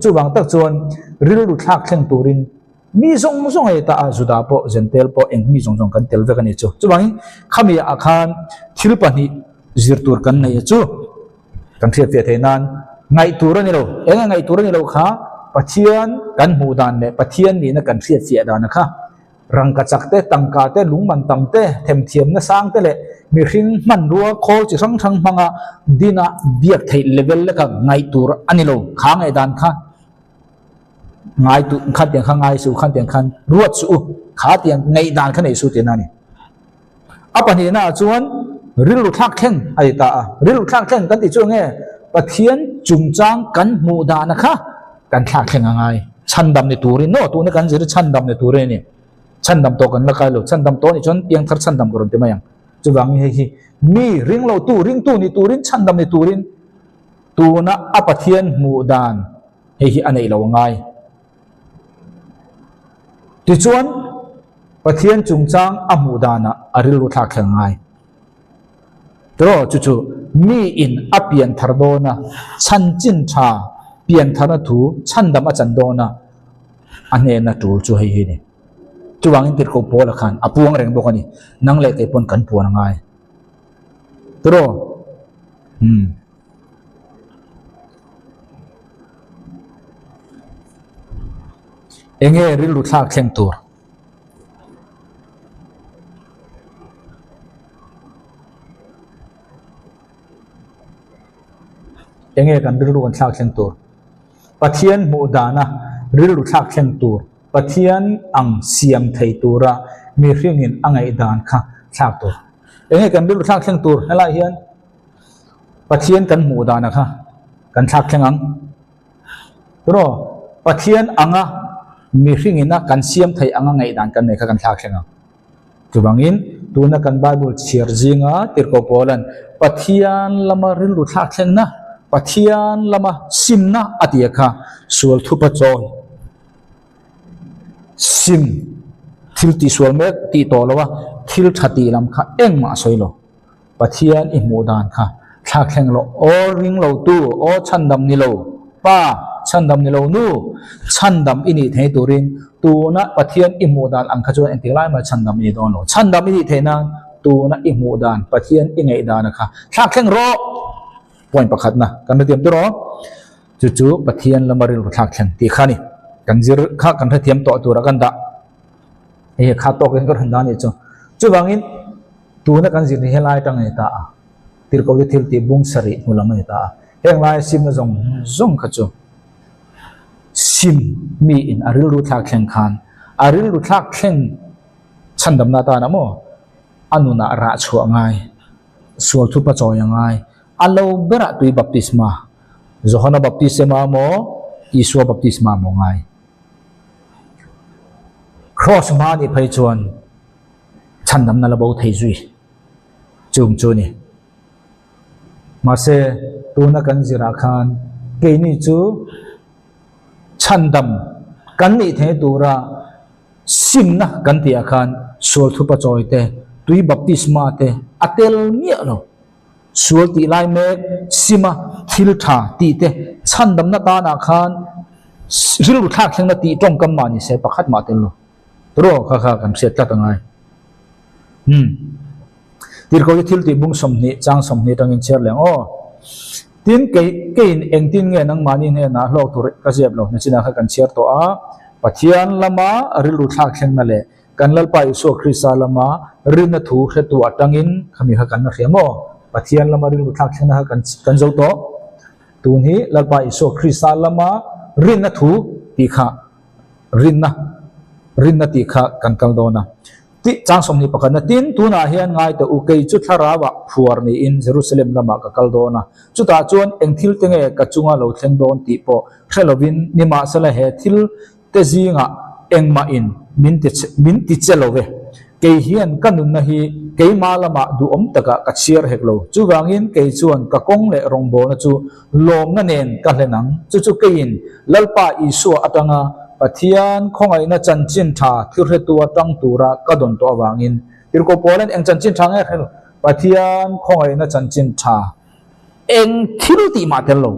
Speaker 1: chu wang tak chuan rilu thak thang turin mi zong ai ta azuda po zentel po eng mi zong kan tel ve kan ni chu wang khami akhan thil pani zir tur kan nei chu kan thia fe theinan ngai tur ani lo enga ngai tur ani lo kha pathian kan mu dan ne pathian ni na kan thia chia dan kha rang ka chakte tangka te lungman tamte them thiam na sang te le mi hring man ruwa khol chi sang thang manga dina biak thei level le ka ngai tur ani lo kha ngai dan kha ngai tu khat tiang kha ngai su khan tiang khan ruat su kha tiang ngai dan kha nei su te na ni apani na chuan rilu thak theng ai ta rilu thak theng kan ti chu nge pathian chung chang kan mu da na kha kan thak theng ngai chan dam ni turin no tu ne kan jir chan dam ni turin ni chan dam to kan la kai lo chan dam to ni chon piang thar chan dam koron te mayang chu wang hi mi ring lo tu ring tu ni turin chan dam ni turin tu na apathian mu dan hi anei lo ngai ti chuan pathian chung chang amudana aril lu thak thengai tro chu chu mi in apian thardona chan chin tha pian thana thu chandam achandona ane na tul chu hei ni chuwang in tir ko pol khan apuang reng bokani nang le te pon kan puan ngai tro enge ril lu thak thleng tur enge kan ril lu kan thak thleng tur pathian mu dana ril lu thak thleng tur pathian ang siam thei tura mi hringin angai dan kha thak tur enge kan ril lu thak thleng tur hala hian pathian kan mu dana kha kan thak thleng ang tro pathian anga mi hringina kan siam thei anga ngai dan kan nei kha kan thak thleng ang chubangin tuna kan bible chir jinga tirko polan pathian lama ril lu thak thleng na pathian lama simna atia kha sual thupa choi sim thil ti sual mek ti to lawa thil thati lam kha engma soilo pathian i mudan kha thak thleng lo o ring lo tu o chandam ni lo pa chandam ni lo nu chandam ini thei turin tuna pathian i mudan ang kha chon enti lai ma chandam ni don lo chandam ini theina tuna i mudan pathian i ngai dan kha thak thleng ro point pakhat na kan thiam tu ro chu chu pathian lamaril thak thleng ti khani kan zir kha kan thiam to tu ra kan da e kha to kan kan da ni chu chu wangin tu na kan zir ni helai tang ni ta tir ko ti thil ti bung sari mulam ni ta heng lai sim na zong zong kha chu sim mi in aril ru thak thleng khan aril ru thak thleng chandam na ta na mo anuna ra chu ngai sual thu pa choi ngai alo bera tui baptisma Johana baptisma mo Isua baptisma mo ngai cross ma ni phai chuan chandam na labo thei zui chung chu ni ma se tuna kan zira khan ke ni chu chandam kan ni the tura simna kan tia khan sol thu pa choi te tui baptisma te atel mia lo sual ti lai mek sima thil tha ti te chandam na ta na khan ril lu thak thleng na ti tong kam ma ni se pakhat ma ten lo tro kha kha kan set ta tangai tir ko thil ti bung som ni chang som ni tangin cher leng o tin ke in eng tin nge nang mani ne na hlok tur ka jep lo na china kha kan cher to a pathian lama ril lu thak thleng na le kan lal pa iso khrisa lama rin na thu hretu atangin khami kha kan na khemo pathian lama ril thak thleng na kan zo to tun hi lalpa iso khrisa lama rin na thu ti kha rin na ti kha kan kal do na ti chang som ni pakana tin tuna hian ngai te u kei chu tharawa phuar ni in Jerusalem lama ka kal do na chu ta chuan engthil tenge ka chunga lo thleng don ti po khrelovin nima sala he thil te zinga engma in min ti chelowe ke hian kanun na hi ke malama du om taka ka chiar heklo chu wangin ke chuan ka kong le rong bo na chu lom na nen ka hlenang chu chu ke in lalpa isu atanga pathian khongai na chanchin tha thirhe tu atang tura ka don to wangin tirko polen eng chanchin thang e khel pathian khongai na chanchin tha eng thil ti ma tel lo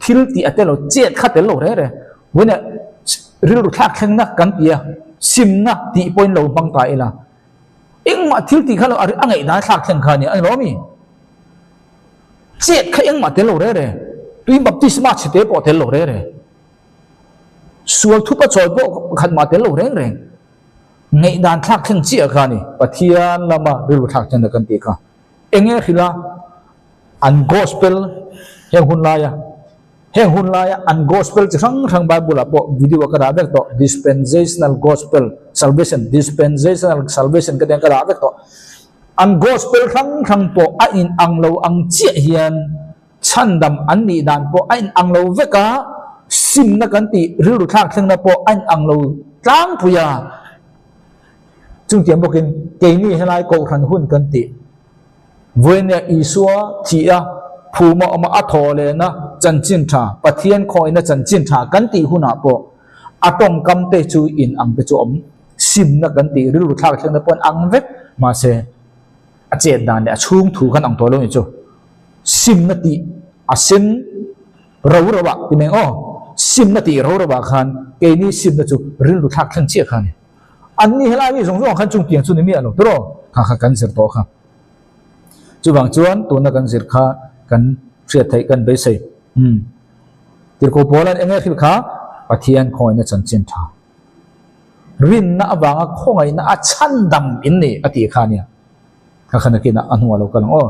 Speaker 1: thil ti atelo chet kha tel lo re re wena ril ru thak thleng na kan tia sim na ti point lo bang ta ila eng ma thil ti khalo angai da thak thleng kha ni ai lo mi chet kha eng ma tel lo re re tui baptisma chite po tel lo re re sual thu pa choi po khat ma tel lo reng reng ngai dan thak thleng chi kha ni pathian lama ril ru thak thleng na kan ti kha enge khila an gospel heng hun laya an gospel chang bible apo video ka da bek to dispensational salvation ka den ka da bek to an gospel thang po a in ang lo ang chi hian chandam an ni dan po a in ang lo veka sim na kan ti ril ru thak thleng na po an ang lo tlang puya chung tiam bokin ke ni helai ko khan hun kan ti voine isua thia phuma ama athole na chanchin tha pathian khoi na chanchin tha kan ti huna po atong kam te chu in ang pe chu om ซิมนักกันตีริลุทักเช่นนั้นปนอังเวกมาเสอาเจดดานเนี่ยช่วงถูกันอังตัวลงอีกจูซิมนาทีอาเซนเราระบะที่เมงอ๋อซิมนาทีเราระบะขันเกนี่ซิมนาจูริลุทักขันเชี่ยขันเนี่ยอันนี้เฮล่านี่ส่งขันจุงเปียงจุนนี่มีอะไรตัวข้ากันเสียตัวครับจูบางจวนตัวนักกันเสียข้ากันเสียไทยกันไปใส่ที่กูพูดแล้วเองเนี่ยคือข้าปะเทียนคอยเนี่ยจันจินทารินน่ะบางอ่ะคงไอ้น่ะชันดำอินนี่อติข้าเนี่ยข้าขณะกินอันหัวเรากันอ๋อ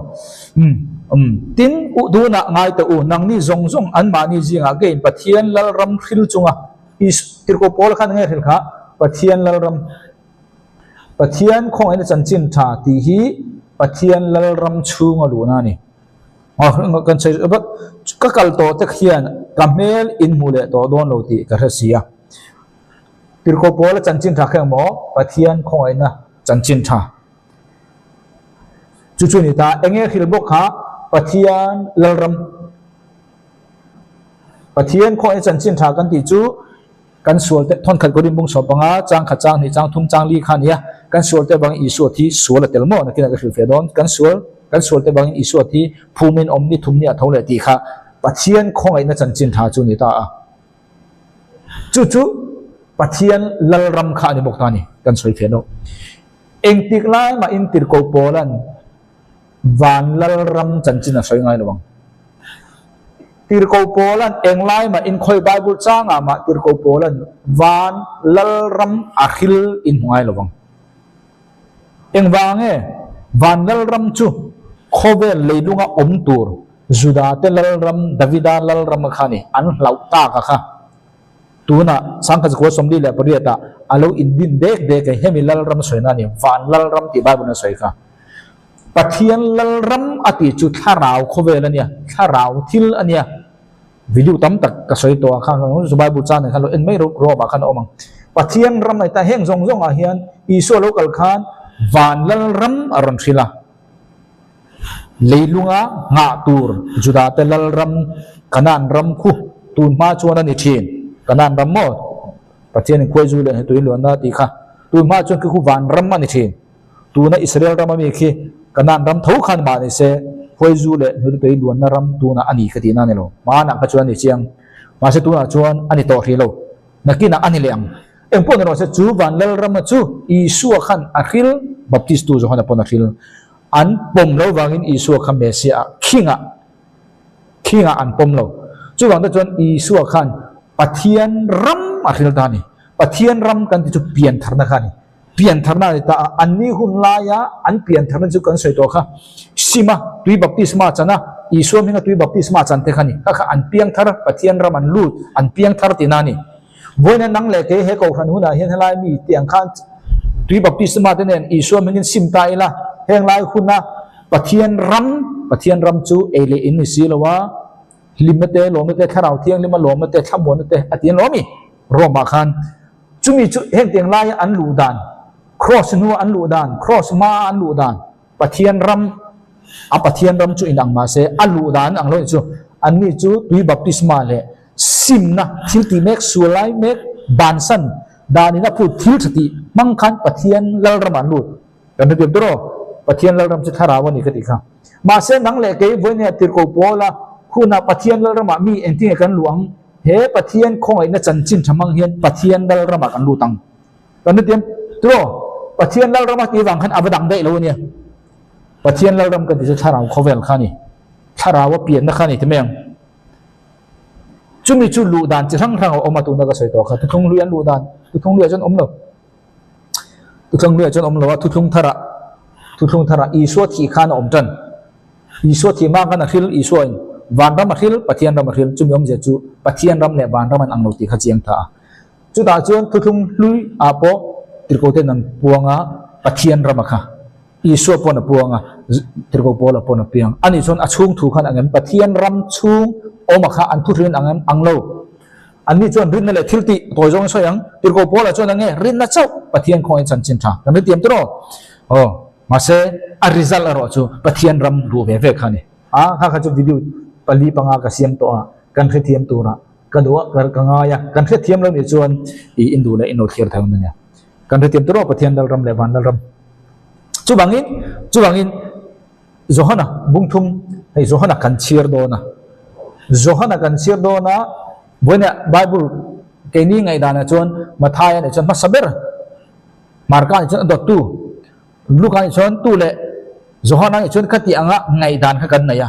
Speaker 1: ทิ้งอุดูน่ะไงแต่นังนี่ซงอันมานี่จริงอ่ะเกินปะเทียนละรำขิลจุงอ่ะที่กูพูดแล้วขันเนี่ยคือข้าปะเทียนละรำปะเทียนคงไอ้เนี่ยจันจินทาที่ฮีปะเทียนละรำชุงอ่ะดูน่ะนี่อ๋อกันใช่แบบก็กลับตัวตะเคียนกัมเมลอินมูเลตัวโดนโลตีกระเสียที่เขาพูดแล้วจันจินทาแค่หมอปะเทียนคงไอ้นะจันจินทาจู่ๆนี่ตาเองฮิลบกฮะปะเทียนละรำปะเทียนคงไอ้จันจินทากันที่จู่กันสวดทอนขัดกดิมบุงสอบปังอาจางขัดจางนี่จางทุ่งจางลีขันเนี่ยกันสวดแต่บางอีสวดที่สวดละเตลโมนักกินก็คือเฟดอนกันสวดแต่บางอีสวดที่ภูมินอมนี่ทุ่มเนี่ยเท่าไหร่ตีค่ะปะเทียนคงไอ้นั่นจันจินทาจู่นี่ตาจู่ปะเทียนละรำขานี่บอกตานี่กันสวยเฟดอนเองติกไล่มาอินติรโกโปลันวานละรำจันจินสวยง่ายระวังติรโกโปลันเองไล่มาอินคอยไบเบิลจ้างอ่ะมาติรโกโปลันวานละรำอาคิลอินง่ายระวังเองวางวานละรำจูโคเวลเลยลุงอ่ะอมตูร์จุดาเตละรำดาวิดาละรำขานี่อันเหล่าตากะค่ะตัวน่ะสังกัดกุศลดีแหละประเดี๋ยวตาอาลูอินดินเด็กเฮมิละรำสวยนั่นนี่วานละรำที่ไบเบิลน่ะสวยค่ะปะเทียนละรำอติจุดท่าราวโคเวลเนี่ยท่าราวทิลอันเนี้ยวิดีโอตั้มตักกระสวยตัวข้างๆสบายบุษราเนี่ยขันเราเอ็นไม่รู้บ้าขันเอามังปะเทียนรำในตาแห้งซงอาเฮียนอีส่วนโลกขันวานละรำอารมณ์ศิลาเลยลุงอ่ะงาตูร์จุดาเตละรำขนานรำคู่ตูนมาชวนนั่นเองขนานรำหมดปะเทียนคุยจูเลยตัวล้วนน่าตีค่ะตูนมาชวนคือวานรำมันเองตูนอิสราเอลรำมีขี้ขนานรำเท่าขันมาเนี่ยเสคุยจูเลยนู่นไปล้วนน่ารำตูนอันนี้คดีนั่นเนี่ยโลมาหนักกระชวนนี่เชียงมาเสตูนชวนอันนี้ต่อที่โลนักกินอันนี้เลี้ยงเอ็งพูดเราเสจูวานละรำจูอีสัวขันอาคิลบัพติสตูจะขันปนอาคิลอันปมเราวางอินอีสัวขันเมสเซียขิงอ่ะอันปมเราจู่วางแต่จวนอีสัวขันปะเทียนรำอาคิลตานี่ปะเทียนรำกันที่จะเปลี่ยนทางนักขันเปลี่ยนทางนั้นแต่อันนี้หุ่นลายะอันเปลี่ยนทางนั้นจะกันสวยตัวค่ะสิมาตุยบัพติสมาจันนะอีสัวมิงตุยบัพติสมาจันเทขันนี่ก็คืออันเปลี่ยนทางปะเทียนรำอันลูดอันเปลี่ยนทางที่นั่นนี่วันนั้นนั่งเล็กเฮกเอาขันหุ่นอ่ะเห็นอะไรมีเตียงขันตุยบัพติสมาเทเนี่ยอีสัวมิงซิมตายละเฮงลายหุ่นนะปะเทียนรำจูเอเลอินนี่สิละว่าลิมเตโลมเตข้าวเทียงลิมโลมเตข้ามวนเตอติยนโลมีรวมมาขันจุมีจุเฮงเตียงลายอันลูดานcross นัวอันลูดาน cross มาอันลูดานปะเทียนรำปะเทียนรำจูอินังมาเสอันลูดานอังโลจูอันนี้จูตุยบัพติสมาเลซิมนะทิลติเมกสุไลเมกบานสันดานินะพูดทิลสติมังคันปะเทียนละรำอันลูดกันเดียบตัวปะเทียนละรำจะทาราวันนี้ก็ติค่ะมาเสนังเลกเวันนี้ติโกโปละคุณปะเทียนละรำมีเอ็นที่กันหลวงเฮปะเทียนคงไอ้นั่นจันจินทมังเฮียนปะเทียนละรำกันลูตังกันเดียบตัวปะเทียนละรำที่วางขันอวดังได้แล้วเนี่ยปะเทียนละรำกันที่จะทาราเขาเวลขานี่ทาราว่าเปลี่ยนนะขานี่ทำไมยังจุมีจุลูดานจะทั้งเอาออกมาตัวนักสวยตัวค่ะทุกทงเรียนลูดานทุกทงเรียนจนอมเลยทุกทงเรียนจนอมเลยว่าทุกทงทาระอีสวดที่ขานอมจันอีสวดที่มากกันนักฮิลอีสวดวานรำนักฮิลปะเทียนรำนักฮิลจุมีอมเจจูปะเทียนรำเนี่ยวานรำมันอังโลติขจียงท่าจุดาจวนทุกทงลุยอาโปติโกเตนันปวงะปะเทียนรำค่ะอีสวดปนปวงะติโกโปละปนเปียงอันนี้จนอชุงถูกขันอังเงินปะเทียนรำชุงโอมาค่ะอันทุเรียนอังเงินอังโลอันนี้จวนรินนั่นแหละทิลติตัวจงสวยยังติโกโปละจวนอังเงินรินนั่นเจ้าปะเทียนคอยจันจินท่ากันไม่เตรียมตัวโอ้มาเสอริซัลอรอจูปะเทียนรำรูเวเวคันนี่ข้าข้าจะวิดีโอปลีปังอากาเสียมตัวกันเทียมตัวนะกันดูว่ากันงายกันเทียมแล้วนี่จวนอินดูเลยอินโนเทียร์ทางนั้นเนี่ย kan the tiam tro pathian dal ram le van dal ram chu bangin Johana bungthum hei Johana kan chir do na Johana kan chir do na boina Bible ke ni ngai dana chon mathai ne chon masaber marka ne chon dot tu Luka ne chon tu le Johana ne chon khati anga ngai dan kha kan na ya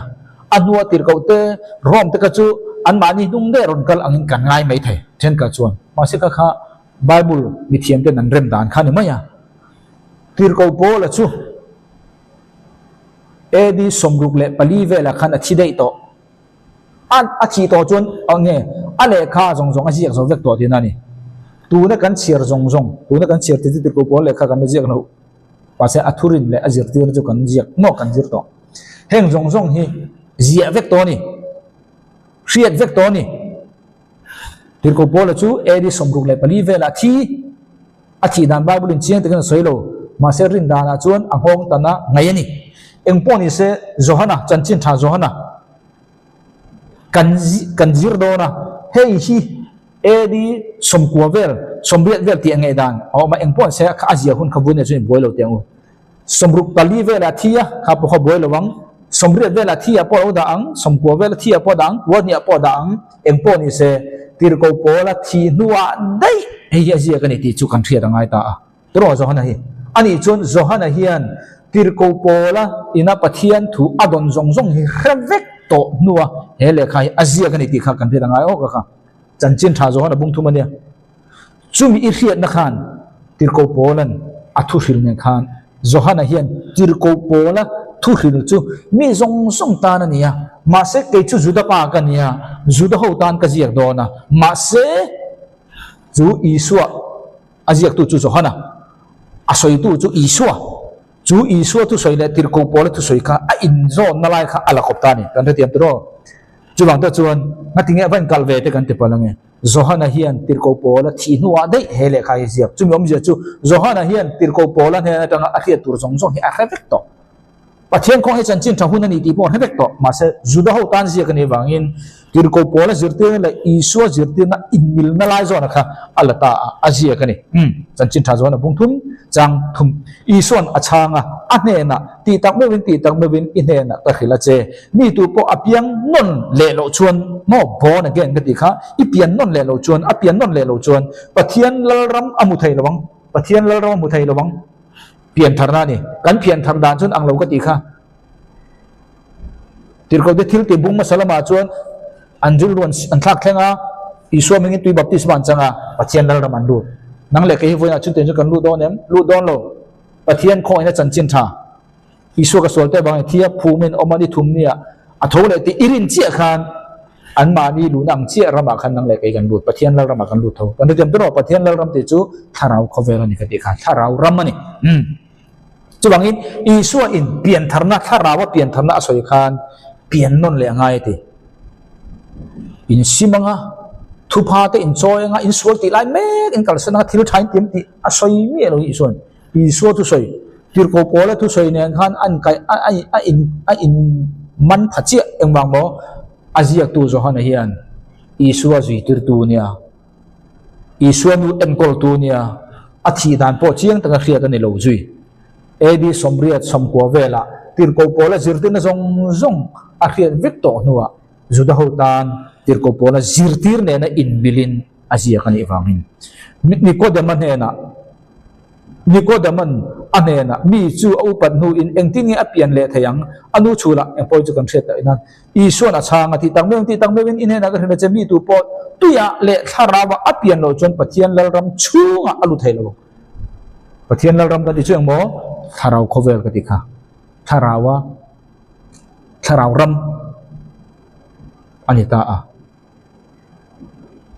Speaker 1: anua tir ko te rom te ka chu an mani dung de ron kal angin kan ngai mai thai chen ka chuan ma se ka kha Bible mi thiam te nan rem dan kha ni maya tir ko po la chu edi somruk le pali ve la khan a thi dei to an a thi to chuan ange ale kha jong jong a jiak zo vek to ti na ni tu na kan chiar jong jong tu na kan chiar ti tir ko po le kha kan jiak no pa se athurin le azir tir chu kan jiak no kan jir to heng jong jong hi zia vek to ni riat vek to ni tir ko po la chu edi somruk le pali ve la thi a thi dan Bible in chiang te kan soilo ma se rin dana chuan a hong tana ngai ani engpon ni se Johana chanchin tha Johana kan zir do na hei hi edi somkwa vel somriat vel ti angai dan o ma engpon se kha azia hun khabun ne chu boilo tiang somruk pali vela thia kha po kha boilo wang somriat vela thia po da ang somkwa vela thia po dang wa ni po da ang engpon ni se tir ko pola thi nuwa dai hei azia kan ti chu kan thia da ngai ta tro Johana hi ani chon Johana hian tir ko pola ina pathian thu adon zong zong hi revek to nuwa hele khai azia kan ti kha kan thia da ngai o ka chanchin tha Johana bung thu mania chumi i riat na khan tir ko polan athu hril ne khan Johana hian tir ko pola thu hril chu mi zong zong ta na nia ma se ke chu juda pa ka nia juda ho tan ka jiak do na ma se chu isua ajiak tu chu Johana asoi tu chu isua tu soi le tir ko pola tu soi kha a in zon na lai kha ala khop ta ni kan tiam tro chu bang ta chuan ngatinge van kalve te kan te palange Johana hian tir ko pola thi nuwa dei hele khai jiap chu mom je chu Johana hian tir ko pola ne ta a khiat tur zong zong hi a kha vek to pathian ko he chanchin tha hun ani ti pon he vek to ma se juda ho tan ji kan ni wangin tir ko pola zirte la isua zirte na inmil na lai zo na kha alata azia kan ni chanchin tha zo na bung thum chang thum isuan achanga ane na ti tak me win ine na ka khila che mi tu po apiang non le lo chuan mo bon again ka ti kha ipian non le lo chuan apian non le lo chuan pathian lalram amu thai lawang pathian lalram amu thai lawang pian tharna ni kan pian thar dan chun ang lo ka ti kha tir ko de thil ti bung masalama chuan anjul ron an thak thenga isua mengin tui baptisman changa pathian lalram an lu nang le ke hi voina chun ten kan lu don lo pathian kho ina chanchin tha isua ka solte bang thia phumin omani thumnia a thole ti irin chia khan an mani lu nang chia rama khan nang le ke kan lu pathian lalram kan lu tho kan tem tro pathian lalram ti chu tharau khovela ni ka ti kha tharau ram ani chu bangin isua in pian tharna tharawa pian tharna asoi khan pian non le ngai ti in simanga thu pha te in choi nga in sual ti lai mek in kal sana thil thain tim ti asoi mi lo ison isua tu soi tir ko pola tu soi ne khan an kai a in man phachi engwang mo azia tu Johana hian isua zui tir tu nia isua nu enkol tu nia athi dan po chiang tanga khriat ani lo zui edi somriat somkwa vela tir ko pola zirtin zong zong a khiat vek to nuwa juda ho tan tir ko pola zirtir ne na in bilin azia kan iwangin Nicodeman anena mi chu upat nu in engtingi apian le thayang anu chula empoi chu kan set ina isuan achanga ti tangmeng in hena ka hena chemi tu po tuya le tharawa apian lo chon pathian lalram chunga alu thailo pathian lalram ka ti chuang mo tharau khovel ka ti kha tharau ram anita a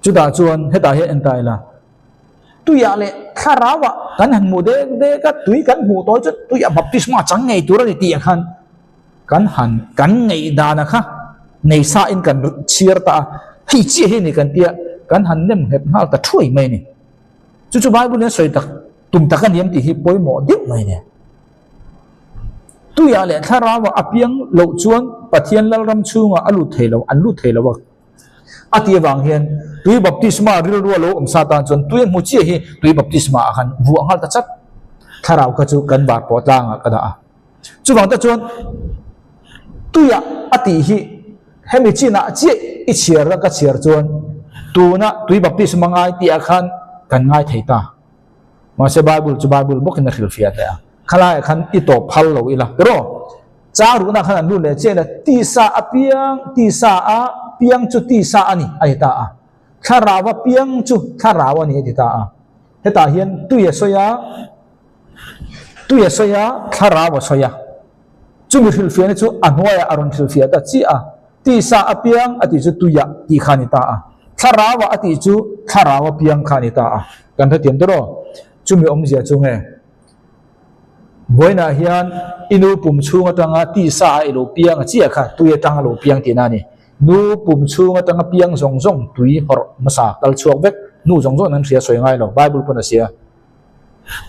Speaker 1: chuda chuan heta he entai la tuya le tharawa kan han mu de ka tui kan mu to chu tuya baptisma chang ngei tur ni ti khan kan ngei dana kha nei sa in kan chiar ta hi chi hi ni kan tia kan han nem hep hal ta thui mai ni chu Bible ne soi tak tum ta kan yem ti hi poi mo dik mai ne tuya le tharawa apiang lo chuan pathian lalram chunga alu thelo an lu thelo ati wang hian tui baptisma ril ru lo satan chon tui mu chi hi tui baptisma khan vu angal ta chat tharau ka chu kan bar po tlang ka da chu wang ta chon tuya ati hi hemi china chi I chiar ka chiar chon tuna tui baptisma ngai ti akhan kan ngai theita ma se bible chu bible book na khil fiat ya khala khan I to phal lo ila ro cha ru na khan lu le che la ti sa apiang ti sa a piang chu ti sa ani ai ta a tharawa piang chu tharawa ni ti ta a heta hian tuya soya tharawa soya chu mi khil fiat chu anwaya aron khil fiat ta chi a ti sa apiang ati chu tuya ti khani ta a tharawa ati chu tharawa piang khani ta a kan tha tiam ro chu mi om zia chu nge boina hian inu pum chunga tanga ti sa ilo piang chi kha tuya tanga lo piang ti na ni nu pum chunga tanga piang zong zong tui hor masa kal chuak vek nu zong zong nan ria soi ngai lo bible pun asia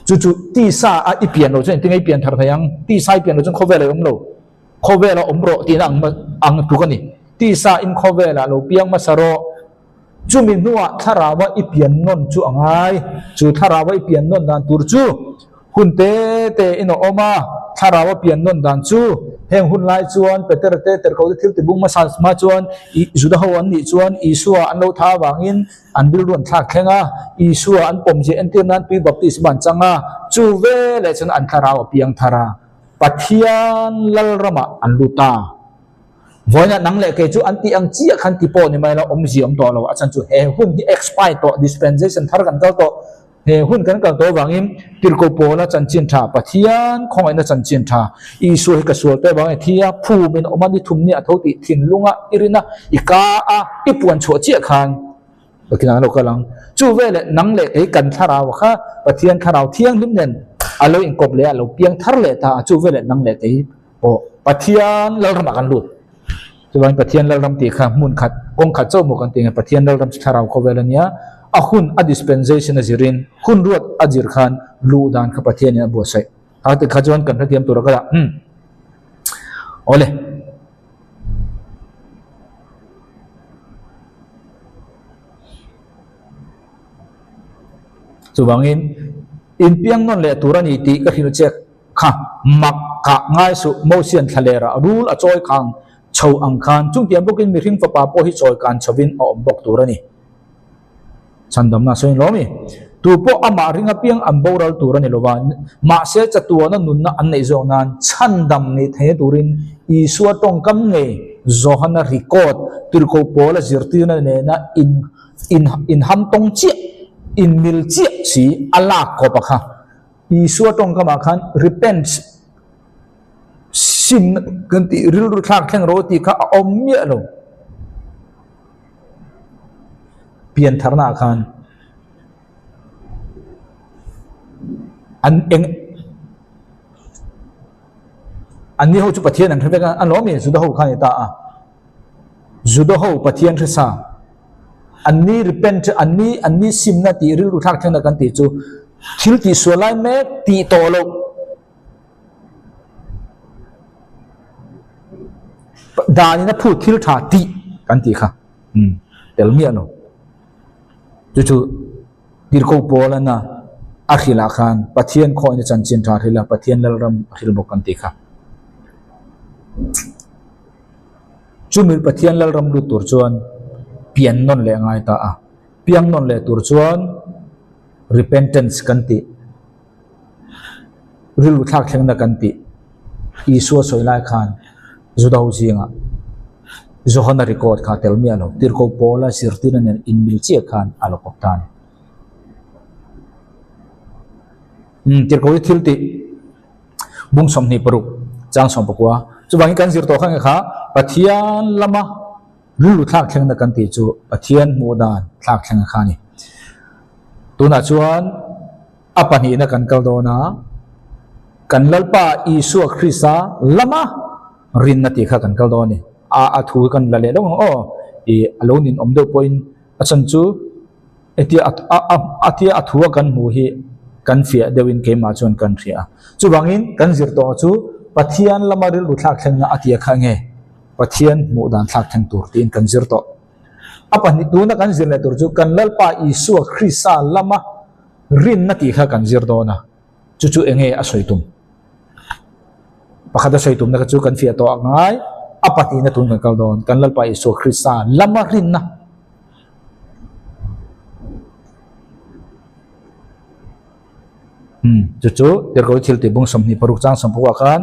Speaker 1: chu ti sa a I pian lo chen tingai pian thar thayang ti sai pian lo chen khovel lo khovela omro ti na ang tu kani ti sa in khovela lo piang masaro chu min nuwa tharawa I pian non chu angai chu tharawa I pian non dan tur chu hun te ino oma tharawa pian non dan chu heng hun lai chuan peter te ter ko thil ti bung ma chuan I juda ho an ni chuan isua an lo tha wangin an bil ruan thak khenga isua an pom je entir nan pi baptism ban changa chu ve le chun an tharawa piang thara pathian lal rama an luta voina nang le ke chu anti ang chi khan ti po ni mai la om ji om to lo achan chu he hun hi expire to dispensation thar kan kal to he hun kan kal to wangin tirko pola chan chin tha pathian khongai na chan chin tha isu he ka sul te bang thia phu min omani thum ni athoti thin lunga irina ika a ipuan cho chi khan bakina lo kalang chu vele nang le ke kan tharaw kha pathian tharaw thiang lim nen alo in kop le alo piang thar le ta chu vele nang le ke o pathian lal rama kan lut chu bang pathian lal ram ti kha mun khat kong khat chaw mo kan ti pathian lal ram tharaw ko vele nia a hun a dispensation azirin hun ruat azir khan lu dan kha pathian ya bo sai ha te khajon kan thiam tur ka ole subangin in piang non le turani ti ka hinu chek kha mak ka ngai su motion thalera rule a choi khang chho ang khan chung tiam bokin mi ring pa po hi choi kan chawin a om bok turani chandam na soin lomi tu po ama ringa piang am boral turani lowa ma se chatuana nun na an nei zo nan chandam ni the turin I suwa tong kam nge zohana record turko pola zirtina ne na in ham tong chi in mil chi si ala ko pakha isua tong kama khan repent sin ganti ril ru thak theng roti kha om mia lo pian tharna khan an eng ani ho chu pathian an thebe ka an lo mi juda ho khan ta a juda ho pathian thesa anni repent anni simna ti ril ru thak theng na kan ti chu thil ti solai me ti to lo dani na phu thil tha ti kan ti kha tel mi ano chu dir ko pola na akhila khan pathian khoi na chan chin tha thila pathian lal ram khil bok kan ti kha chu mil pathian lal ram lu tur chuan pian non le ngai ta a piang non le tur chuan repentance kan ti ril thak theng na kan ti isu soilai khan judau jinga johana record kha tel mi alo tir ko pola sirtin nen in mil che khan alo koptan tir ko thil ti bung som ni paruk chang som pakwa chubangi kan zir to khang kha pathian lama ril thak theng na kan ti chu pathian mudan thak theng kha ni tuna chuan apani na kan kal do na kan lalpa isu krista lama rin na ti kha kan kal do ni a thu kan la le dong o e alone in om do point achan chu etia atia athua kan mu hi kan fia dewin ke ma chuan kan ria chu bangin kan zir to chu pathian lama ril thak theng na atia kha nge pathian mu dan thak theng tur tin kan zir to apa ni tu na kan zir le tur chu kan lal pa Isu Krista lama rin na ti kha kan zir do na chu enge a soitum pakada soitum na chu kan fia to ngai apa ti na tun kan kal don kan lal pa Isu Krista lama rin na chu der ko thil ti bung som ni paruk chang som phuwa khan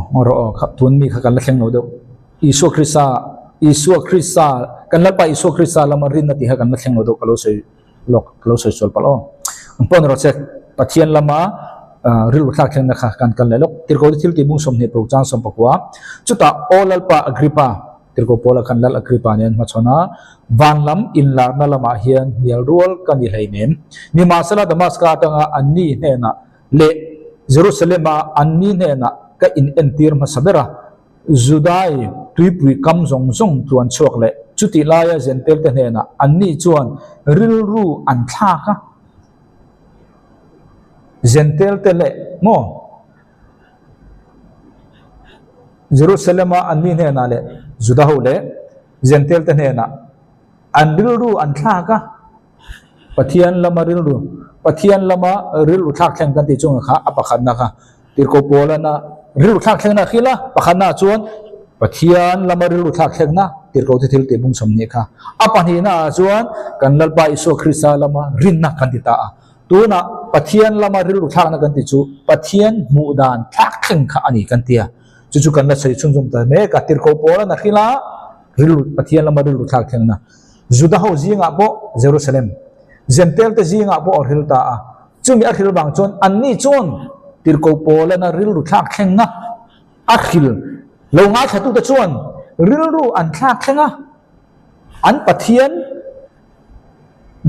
Speaker 1: ngoro khap tun mi kha kan la thleng no do Isu Krista kan la pa Isu Krista lama rin na ti ha kan la thleng no do kalo sei sol palo pon ro che pathian lama ril thak theng na kha kan le lok tir ko thil ti bung som ne pro chang som pakwa chuta olal pa Agrippa tir ko pola kan lal Agrippa nen ma chona van lam in lar na lama hian nial rual kan ni leinem ni ma sala Damascus tanga anni ne na le Jerusalem anni ne na ka in entir ma sabera Judai tuipui kam zong zong tuan chuak le chuti laya zentel te ne na anni chuan ril ru an tha ka zentel te le mo Jerusalem anni ne na le Judah le zentel te ne na an ril ru an tha ka pathian lama ril ru pathian lama ril ru thak theng kan ti chung kha apakhan na kha tir ko pola na ril ru thak theng na khila pakhan na chuan pathian lama ril ru thak theng na tir ko thil te bung som ni kha apani na chuan kan lal pa Isu Krista lama rin na kan ti ta tu na pathian lama ril ru thak na kan ti chu pathian mu dan thak theng kha ani kan tia chu kan la sei chung chung ta me ka tir ko pola na khila ril pathian lama ril ru thak theng na Judah ho zinga bo Jerusalem zentel te zinga bo orhil ta a chumi akhil bang chon anni chon tir ko pola na ril ru thak theng na akhil lo nga thatu ta chon ril ru an thak thenga an pathian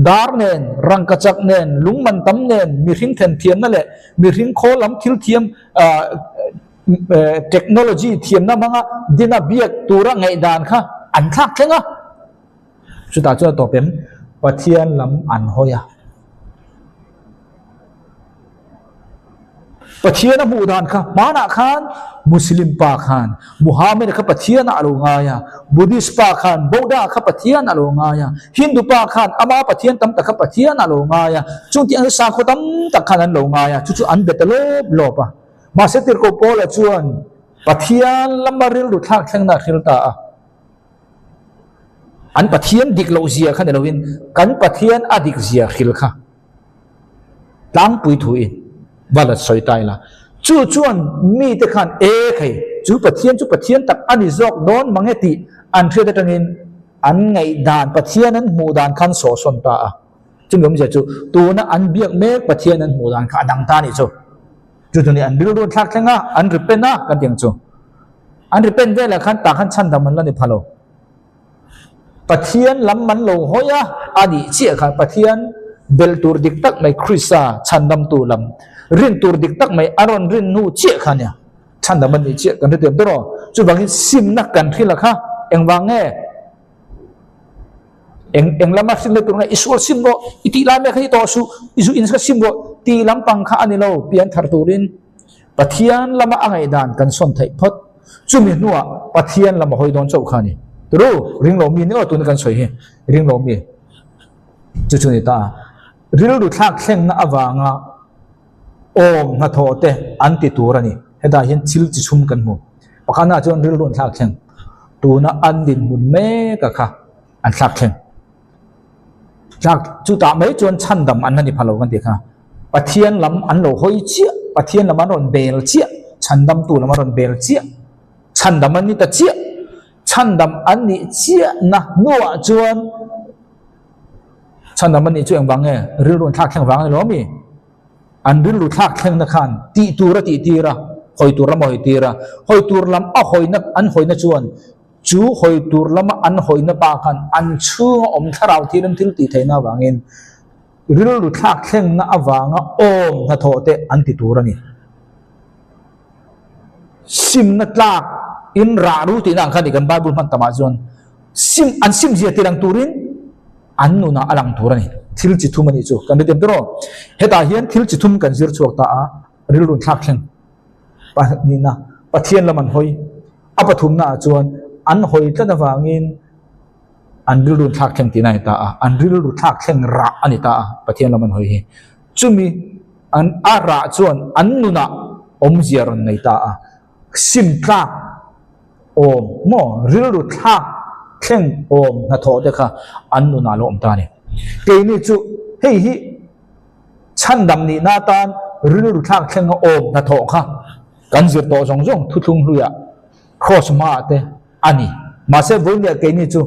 Speaker 1: dar nen rangkachak nen lungman tam nen mi hring then thiam na le mi hring kholam thil thiam technology thiam na manga dina biak tura ngai dan kha an thak thenga chuta chu to pem pathian lam an hoya pathian mu dan kha mana khan Muslim pa khan Muhammad kha pathian alo ngaya Buddhist pa khan Buddha kha pathian alo ngaya Hindu pa khan ama pathian tam ta kha pathian alo ngaya chungti an sa kho tam ta khan an lo ngaya chu an betalo lopa ma setir ko pola chuan pathian lamaril ru thak theng na khilta an pathian dik lo zia khan lovin kan pathian adik zia khil kha tang pui thuin balat soi tai la chu chuan mi te khan khai chu pathian tak ani zok don mangeti an thre ta ngin an ngai dan pathian an mu dan khan so son ta chungom ja chu tu na an biak me pathian an mu dan kha dang ta ni chu chu ni an bil ru thak thenga an repena kan tiang chu an repen ve la khan ta khan chan da man la ni phalo pathian lam man lo hoya ani chia kha pathian bel tur dik tak mai Krista chandam tu lam rin tur dik tak mai aron rin nu chia kha nya chandam man ni chia kan te tem ro chu bangin sim na kan thila kha eng wange eng lama sin le tur nga isol sim go iti la me khani to su isu in sa sim go ti lam pang kha ani lo pian thar turin pathian lama angai dan kan son thai phot chu mi nuwa pathian lama hoi don chau khani tru ring lo mi ni o tun kan soi he ring lo mi chu ni ta ril ru thak thleng na awanga om na tho te anti turani heda hin chil chi chum kan mu pakana chon ril ru thak thleng tu na an din mun me ka kha an thak thleng chak chu ta mai chon chan dam an ni phalo kan ti kha pathian lam an lo hoi chi pathian lam an ron bel chi chan dam tu lam ron bel chi chan dam an ni ta chi chan dam an ni chi na nuwa chuan chan dam an ni chu eng wange ril ru thak thleng wange lo mi an ril ru thak thleng na khan ti ra hoi tur lam hoi tira hoi tur lam a hoi na an hoi na chuan chu hoi tur lama an hoi na pa khan an chu om tharau thiran thil ti theina wangin ril ru thak thleng na awanga om na tho te an ti turani sim na tlak in ra ru ti nang khani kan bible man tama zon sim zia tirang turin an nu na alang turani thil chi thum ani chu kan de tro heta hian thil chi thum kan zir chuak ta a ril run thak thleng pa ni na pathian laman hoi apathum na chuan an hoi tla wangin an ril run thak thleng ti nai ta a an ril run thak thleng ra ani ta a pathian laman hoi hi chumi an ara chuan an nuna om ziaron nei ta a sim tla om mo ril run thak thleng om na tho de kha an nuna lo om ta ni ke ni chu hei hi chan dam ni na tan ril run thak thleng om na tho kha kan zir to jong jong thu thung hluya cross ma te ani ma se voi ne ke ni chu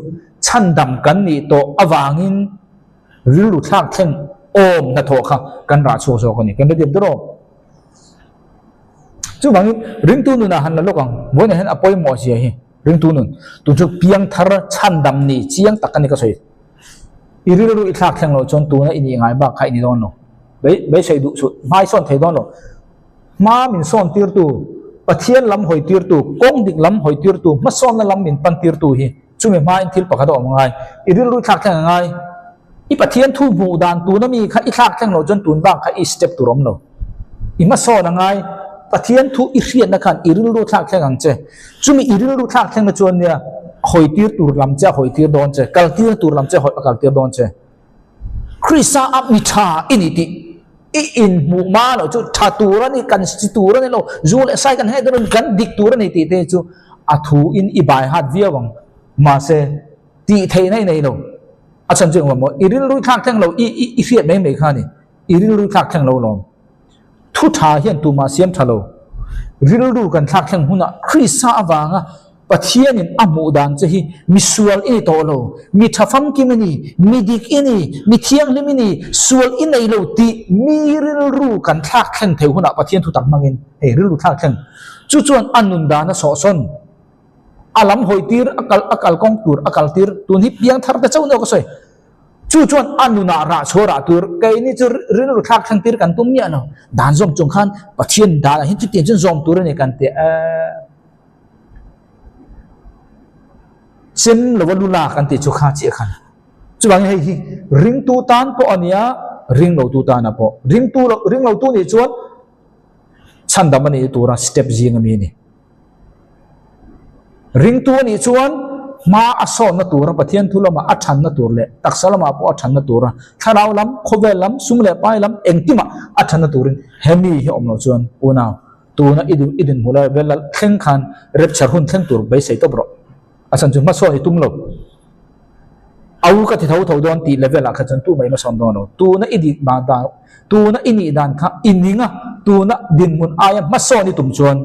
Speaker 1: chan dam kan ni to awangin ril run thak thleng om na tho kha kan ra chu so ko ni kan de dro chu bang ring tu nu na han la lokang voi ne hen apoi mo sia hi ring tu nun tu chu piang thar chan dam ni chiang takani ka soi iril ru ithak thleng lo chon tu na ini ngai ba khai ni don no be sei du su mai son thei don no ma min son tir tu pathian lam hoi tir tu kong dik lam hoi tir tu ma son na lam min pan tir tu hi chu me ma in thil pakha do ngai iril ru thak thleng ngai i pathian thu bu dan tu na mi kha i thak thleng lo chon tun ba kha i step tu rom no i ma son ngai pathian thu i rian na khan iril ru thak thleng ang che chumi iril ru thak thleng na chon nia hoi tir tur lam cha hoi tir don che kal tir tur lam cha hoi kal tir don che krisa ap mi tha initi i in mu ma lo chu tha tur ani kan si tur ani lo zul sai kan he don kan dik tur ani ti te chu a thu in i bai hat via wang ma se ti thei nei nei lo a chan jeng wa mo iril ru thak thleng lo i fiat mai mai kha ni iril ru thak thleng lo lo thu tha hian tu ma siam thalo ril ru kan thak thleng huna krisa awanga pathian in amu dan che hi misual ini to lo mi thafam kimani mi dik ini mi thiang limini sual in nei lo ti mi ril ru kan thak thleng theu huna pathian thu tak mangin he ril ru thak thleng chu chuan anun dana so son alam hoi tir akal kong tur akal tir tun hi piang thar ta chau no ko soi chu chuan anuna ra chora tur kai ni chu ril ru thak thleng tir kan tum nya no dan zom chung khan pathian da hin chu tin chen zom tur ne kan te chen lawalula kan ti chu kha chi khan chu bang hei hi ring tu tan po ania ring lo tu tan po ring lo tu ni chuan chan dam ani tura step jing ami ni ring tu ni chuan ma aso na tura pathian thulama athan na tur le taksalama po athan na tura tharau lam khovel lam sumle pai lam engtima athan na turin hemi hi omlo chuan una tu na idin mula velal thleng khan rep char hun thleng tur bai sei to bro asan chu ma so ni tum lo au ka thi thau don ti level a kha chan tu mai ma son don tu na idi ba da tu na ini dan kha ininga tu na din mun aya ma so ni tum chuan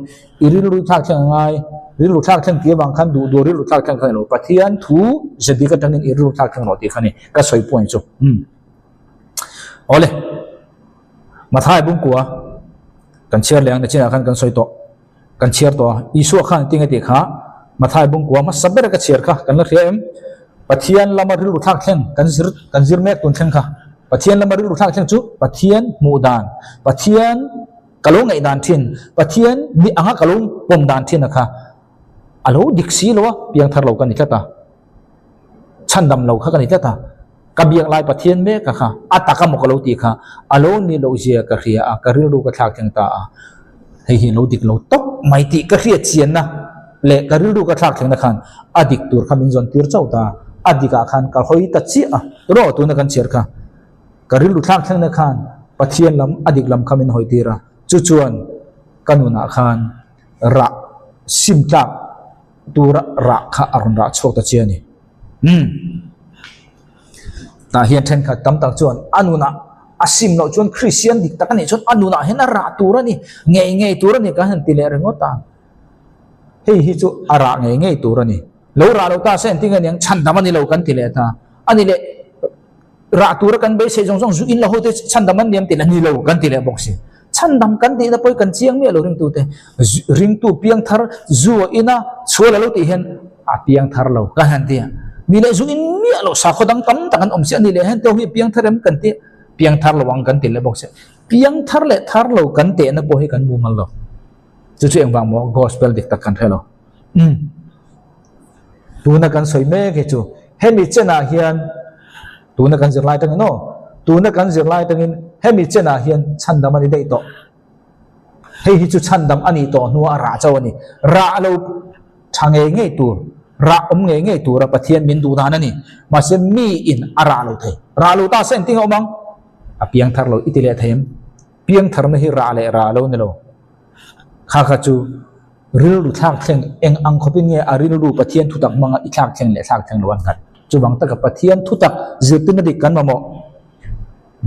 Speaker 1: iril ru thak thleng ngai ril ru thak thleng ti wang khan du ril ru thak thleng khan lo pathian thu jadi ka tangin iril ru thak thleng lo ti khani ka soi point chu ole mathai bung kwa kan chiar leng na china khan kan soi to kan chiar to isu khan tinga ti kha mathai bung kwa ma saber ka chiar kha kan la khem pathian lama ril ru thak thleng kan zir mek tun thleng kha pathian lama ril ru thak thleng chu pathian mu dan pathian kalung ngai dan thin pathian ni anga kalung pom dan thin kha alo diksi lo piang thar lo kan ni ta chan dam lo kha kan ni ta ka biak lai pathian me ka kha ataka mo lo ti kha alo ni lo zia ka ria a ka ril ru ka thak thleng ta a hei hi lo dik lo tok mai ti ka ria chian na le ka ril ru ka thak thleng na khan adik tur khamin zon tir chau ta adika khan ka hoi ta chi a ro tu na kan chiar kha ka ril ru thak thleng na khan pathian lam adik lam khamin hoi tira chu chuan kanuna khan ra sim tlak tura ra kha arun ra chok ta chiani ta hian then kha tam tak chuan anuna asim lo chuan christian dik takani chuan anuna hena ra tura ni ngei tura ni ka han tile rengota hei hi chu ara ngei tura ni lo ra lo ta sen tinga niang chan dam ani lo kan tile ta ani le ra tura kan be se jong zu in lo hote chan dam niam tile ni lo kan tile boxi chan dam kan ti da poi kan chiang me lo ring tu piang thar zu ina chula lo ti hen a piang thar lo ka han ti ni le zu in mi lo sa khodang tam tangan om se ni le hen to hi piang tharem kan ti piang thar lo wang kan ti le box piang thar le thar lo kan te na po hi kan bu mal lo chu chu eng wang mo gospel dik tak kan thelo tu na kan soi me ke chu he mi chena hian tu na kan zir lai tang no tu na kan zir lai tangin hemi chena hian chandam ani dei to hei hi chu chandam ani to nu ara chawani ra lo thange nge tur ra nge tur pathian min du dan ani ma se mi in ara lo thei ra lo ta sen ting omang a piang thar lo itile them piang thar na hi ra lo ne lo kha chu ril lu thak thleng eng ang khopin nge a ril lu pathian thutak manga i thak thleng le thak thleng loan khat chu bang ta ka pathian thutak zirtin na dik kan ma mo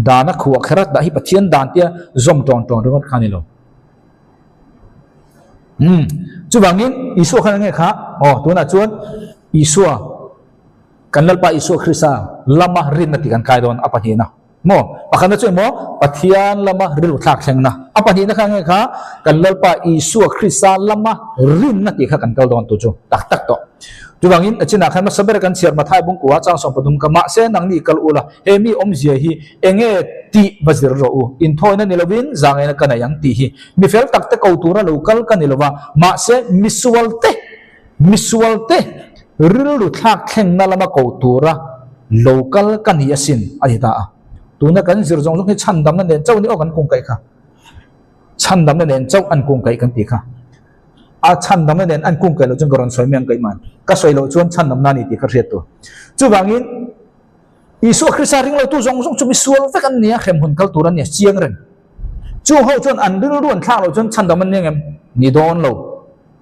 Speaker 1: dana khuwa kharat da hi pathian dan tia zom tong ringot khani lo chu bangin isu khan nge kha tu na chuan isu kanal pa isu khrisa lama rin na ti kan kai don apani na mo pakana chu mo pathian lama ril thak thleng na apani na kha nge kha kanal pa isu khrisa lama rin na ti kha kan kal don tu chu tak tak to chu bangin achina khan ma saber kan chiar ma thai bung kwa chang som padum ka ma se nang ni kal ula hemi om zia hi enge ti bazir ro u in thoina nilovin zangai na kana yang ti hi mi fel tak te kautura local kan nilova ma se misual te ril lu thak thleng na lama kautura local kan hi asin ani ta tuna kan zir jong jong hi chandam na nen chau ni o kan kung kai kha chandam na nen chau an kung kai kan ti kha a chandam na nen an kung kai lo jong goron soi myang kai man ka soi lo chuan chandam na ni ti kha riat to chu bangin isu khrisa ring lo tu jong jong chu misual ve kan nia khem hun kal turan nia chiang ren chu ho chuan an ril ruan thla lo chuan chandam man nengem ni don lo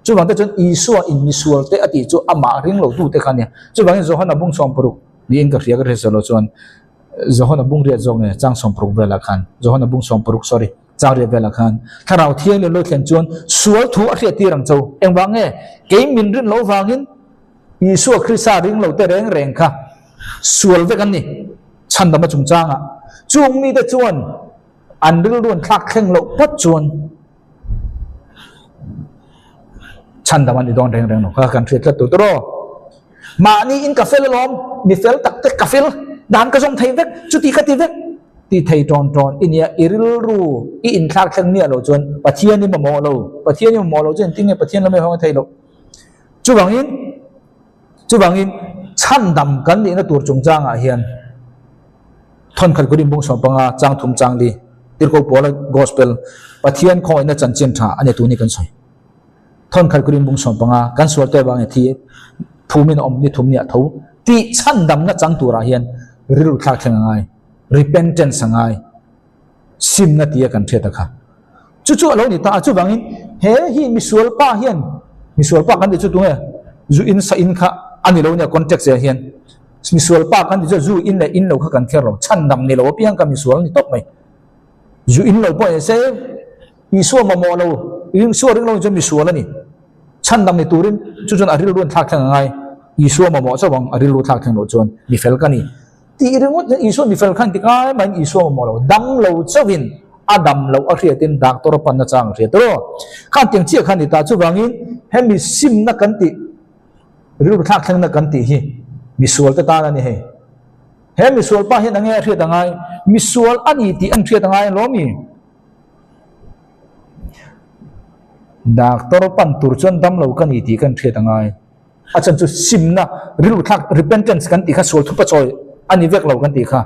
Speaker 1: chu bang ta chuan isu in misual te ati chu ama ring lo tu te khan nia chu bangin zo hana bung som puruk ni eng ka ria ka resalo chuan zo hana bung ria jong ne chang som puruk vela khan zo hana bung som puruk sorry chang ria vela khan tharau thiang le lo thlen chuan sual thu a hria ti rang chau eng wange ke min rin lo wangin isu khrisa ring lo te reng kha sual ve kan ni chandam chung changa chung mi te chuan an ril ruan thak thleng lo pat chuan chandam ani don reng no kha kan thret tu tro ma ni in ka fel lom mi fel tak te ka fel dan ka jong thei vek chu ti ka ti vek ti thei ton inia iril ru I in thak thleng ni lo chuan pathian ni mo lo chen tinge pathian lame hong thei lo chu bangin chandam kan ni na tur chung changa hian thon khal kurim bung sompanga chang thum chang li tirko pola gospel pathian khoi na chan chen tha ane tu ni kan soi thon khal kurim bung sompanga kan sual te bang thi thumin om ni thum ni a tho ti chandam na chang tura hian ril thak thleng ngai repentance ngai sim na tia kan theta kha chu lo ni ta chu bangin he hi misual pa kan ti chu tu he zu in sa in kha ani lo nia context ya hian misual pa kan ti zu in lo kha kan kher lo chandam ni lo piang ka misual ni top mai zu in lo po se isu ma mo lo in su ring lo je misual ani chandam ni turin chu chon aril ruan thak thang ngai isu ma mo chawang aril lu thak thang lo chon mi fel kani ti ringot isu mi fel khan ti kai man isu ma mo lo dam lo chawin adam lo a hriatin dak tor pan na chang hriat ro khan tiang chi khan ni ta chu wangin hemi sim na kan ti ril thak thang na kan ti hi misual ta na ni he misual pa hin ange hriat angai misual ani ti an hriat angai lo mi doctor pan tur chon dam lo kan iti kan thriat angai achan chu simna ril thak repentance kan ti kha sol thu pa choi ani vek lo kan ti kha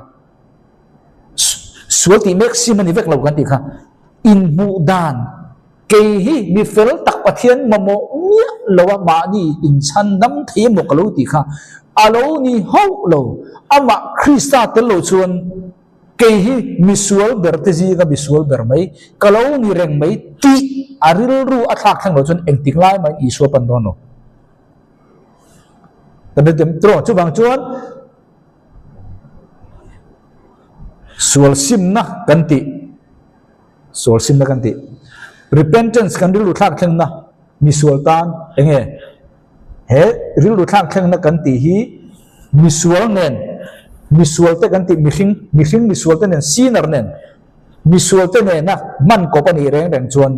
Speaker 1: sol ti maximum ani vek lo kan ti kha in mu dan ke hi mi fel tak pathian mamo mia lowa ma ni in chan dam thei mo ka lo ti kha alo ni ho lo ama krista te lo chuan ke hi misual bertezi ka misual bermai kalau ni reng mai ti aril ru athak thang lo chun engtik lai mai isu pan dono tade dem tro chu bang chuan sual sim na kanti repentance kan rilu thak thang na misual tan enge he rilu thak thang na kanti hi misual nen misual te kan ti mihing misual te nen sinar nen misual te nen na man ko pani reng chuan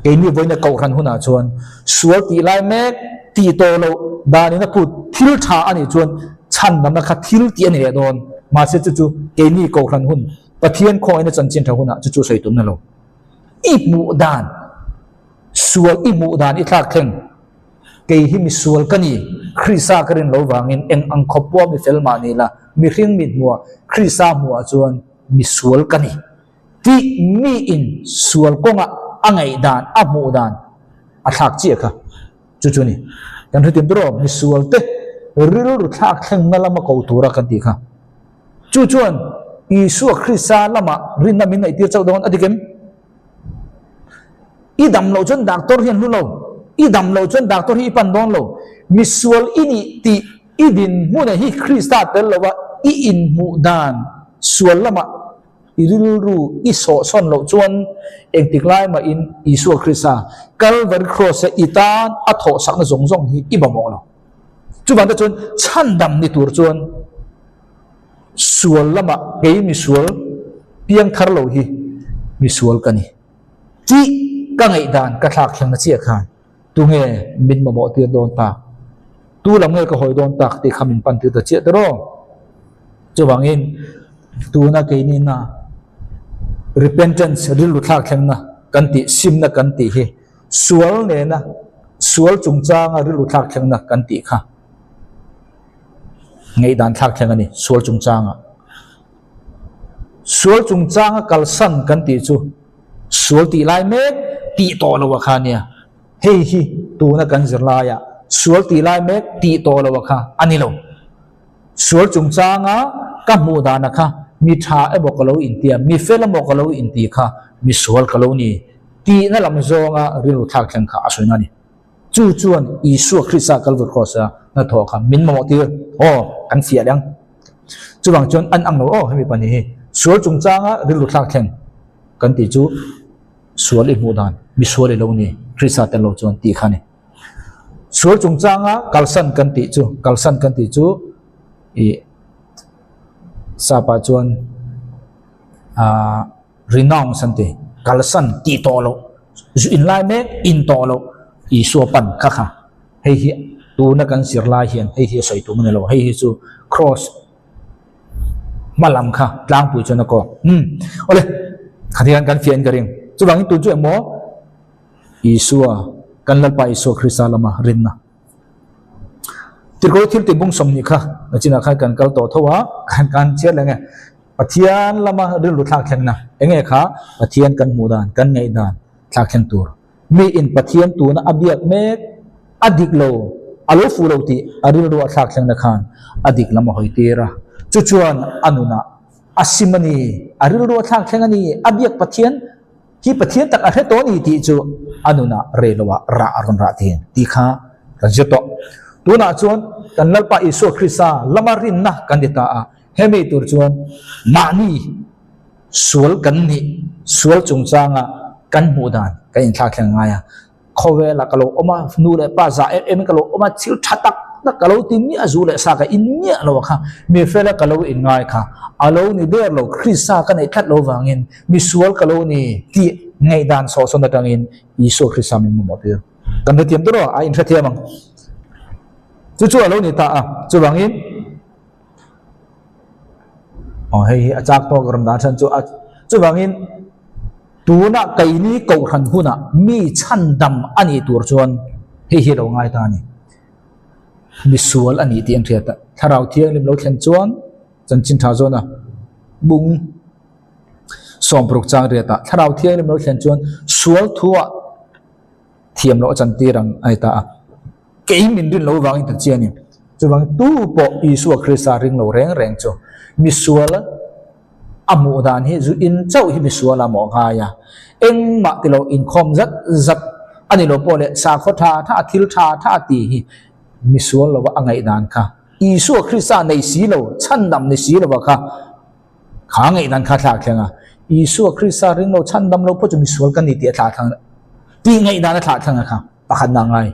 Speaker 1: ke ni voina ko ran huna chuan sual ti lai me ti to lo dani na ku thil tha ani chuan chan nam na kha thil ti ani don ma se chu ke ni ko ran hun pathian kho ina chan chin tha huna chu soi tum na lo i mu dan sual i mu dan i thak theng ke hi misual kani khrisa karin lo wangin eng ang khopwa mi fel ma ni la mi ring mit mua Krista mua chuan mi sual kani ti mi in sual konga angai dan amu dan athak chi kha chu ni kan hitim dro mi sual te ril ru thak theng na lama ko tura kan ti kha chu chuan Isu Krista lama rin na min ai tir chau don adikem idam lo chon doctor hian lu lo idam lo chon doctor hi pan don lo mi sual ini ti idin mu na hi Krista tel lo wa I in mu dan sual lama iril ru iso son lo chuan eng tiklai ma in Isu Krista Calvary cross itan atho sak na zong zong hi ibamo lo chu ban da chuan chan dam ni tur chuan sual lama ke mi sual piang thar lo hi mi sual kani chi ka ngai dan ka thak thang na chi khan tu nge min ma mo tir don ta tu lam nge ka hoi don tak ti khamin pan ti ta che ro chu bangin tu na ke ni na repentance ril lu thak thang na kan ti sim na kan ti hi sual ne na sual chung chang ril lu thak thang na kan ti kha ngay dan thak thang ani sual chung chang kal san kan ti chu sual ti lai me ti to lo wa kha nia hei hi tu na kan zir la ya sual ti lai me ti to lo wa kha ani lo sual chung chang ka mu da na kha mi tha e bok lo in tia mi fel mo ko lo in ti kha mi sual ka lo ni ti na lam zonga rilu thak thang kha asoi na ni chu chuan Isu Krista Calvary cross na tho kha min mo tir kan sia dang chu bang chon an ang lo hemi pani hi sual chung changa rilu thak thang kan ti chu sual I mu dan mi sual lo ni Krista tel lo chon ti khani sual chung changa kalsan kan ti chu I sapa chuan renounce santi kalsan ti to lo in lai me in to lo Isu pan kha kha hei hi tu na kan sir lai hian hei hi soi tu ne lo hei hi chu cross malam kha tlang pu chona ko ole khadian kan fian garing chu bang tu chu mo Isu kan lal pa Isu Krista lama rinna tirko thil te bung som ni kha achina kha kan kal to thowa kan che la nge pathian lama ril lu thak thang na enge kha pathian kan mu dan kan nei dan thak thang tur mi in pathian tu na abiak mek adik lo alo fu lo ti aril ru athak thang na khan adik lama hoi tira chu chuan anuna asimani aril ru athak thang ani abiak pathian ki pathian tak a he to ni ti chu anuna relowa ra aron ra tin ti kha rajeto tu na chuan kan lalpa Isu Krista lama rin na kan dita a hemi tur chuan mani sual kan ni sual chung changa kan mu dan kan in thak thang ngaya khowe la kalo oma nu le pa za em kalo oma chil thatak na kalo ti mi azule sa ka in nya lo kha mi fela kalo in ngai kha alo ni der lo Krista kan ai that lo wangin mi sual kalo ni ti ngai dan so so na tangin Isu Krista min mo tir kan de tiam dro a in tha thiamang chu alo ni ta a chu wangin hei achak to gram dan chan chu wangin tu na kai ni ko khan huna mi chan dam ani tur chuan hi lo ngai ta ni mi sual ani ti ang thiata tharau thiang lim lo thlen chuan chan chin tha zona bung som pruk chang reta tharau thiang lim lo thlen chuan sual thua thiam lo chan ti rang ai ta ke min rin lo wang ta chiani chu wang tu po Isu Krista ring lo reng reng chu mi sual amu dan hi zu in chau hi mi suala mo nga ya eng ma ti lo in khom zat ani lo pole sa kho tha thil tha ti hi mi sual lo wa angai dan kha Isu Krista nei si lo chan dam nei si lo wa kha ngai dan kha thak thenga Isu Krista ring lo chan dam lo po chu mi sual kan ni ti thla thang ti ngai dan thla thang kha pakhan na ngai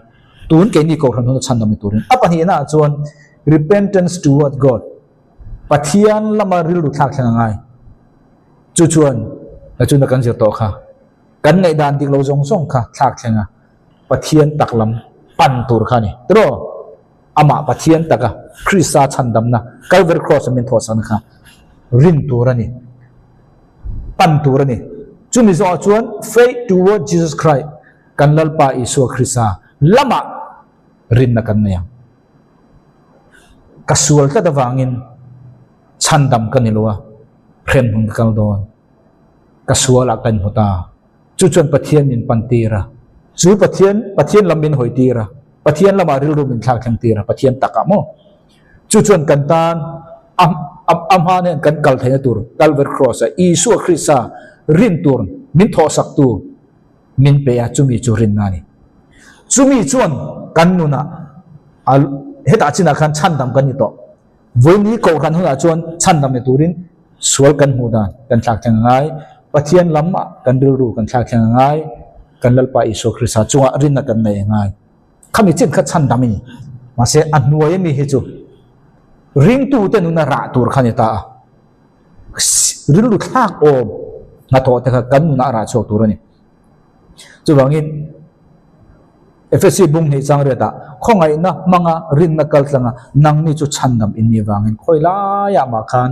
Speaker 1: tun ke ni ko ran no chan dam turin apa hi na chuan repentance toward God pathian lama ril lu thak thang ngai chu chuan la chu na kan zir to kha kan ngai dan dik lo zong zong kha thak thenga pathian taklam pan tur kha ni tro ama pathian taka Krista chandam na Calvary cross min thosan kha rin turani pan turani chu mi zo chuan faith toward Jesus Christ kan lalpa Isu Krista lama rin na kan nayang kasual ka dawangin chan dam kan ni lo khen hun kal don ka suala kan hota chu chon pathian min pantira chu pathian lamin hoitira pathian lama ril ru min thak thang tira pathian takamo chu chon kan tan am ha ne kan kal thai tur Calvary cross Isu Christa rin tur min tho sak tu min pe a chumi chu rin na ni chumi chuan kan nu na al heta china khan chan dam kan ni to voi ni ko kan huna chuan chan dam ne turin sual kan hu dan kan thak thang ngai pathian lama kan ril ru kan thak thang ngai kan lalpa Isu Christa chunga rin na kan nei ngai khami chin kha chan dam ni ma se anuai mi hi chu ring tu te nu na ra tur khani ta ril ru thak om na to te kha kan nu na ra chok tur ni chu bangin FSC bung hi chang re ta khongai na manga rin na kal tlanga nang ni chu chan dam in ni wangin khoi la ya ma khan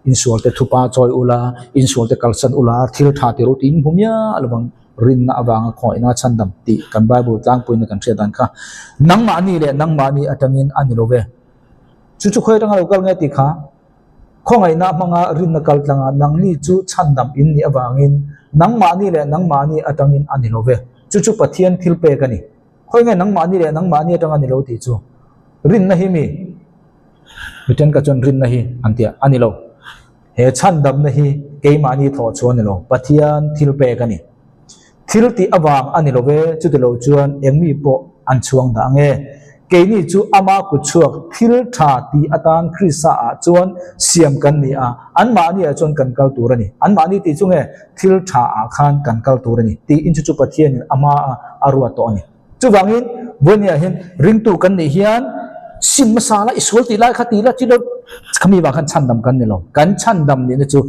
Speaker 1: insul te thupa choi ula insul te kalsan ula thil tha te ro tin humya alwang rin na awanga khoi na chan dam ti kan Bible tlang puin na kan thre dan kha nang ma ni le nang ma ni atangin ani lo ve chu chu khoi ranga lo kal nge ti kha khongai na manga rin na kal tlanga nang ni chu chan dam in ni awangin nang ma ni le nang ma ni atangin ani lo ve chu chu pathian thil pe ka ni khoi nge nang ma ni le nang ma ni atang ani lo ti chu rin na hi mi miten ka chon rin na hi antia ani lo he chan dam na hi ke ma ni tho chu ani lo pathian thil pe ka ni thil ti awang ani lo ve chu te lo chuan engmi po an chuang da nge ke ni chu ama ku chuak thil tha ti atan Christa a chuan siam kan ni a an ma ni a chuan kan kal tur ani an ma ni ti chu nge thil tha a khan kan kal tur ani ti in chu pathian ama arwa to ani chu wangin vonia hin ring tu kan ni hian sim masala isol ti lai khati la chilo khami wa khan chan dam kan ni lo kan chan dam ni chu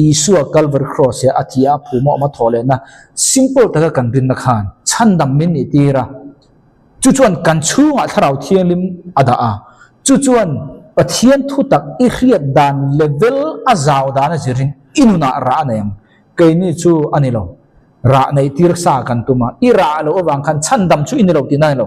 Speaker 1: Isu Calvary cross ya athia phumo ma thole na simple ta kan rin na khan chan dam min ni tira chu chuan kan chunga tharau thialim ada a chu chuan pathian thu tak i riat dan level azaw dan zirin inuna ra nem ke ni chu ani lo ra nei tir sa kan tuma i ra lo awang khan chan dam chu ini lo ti nai lo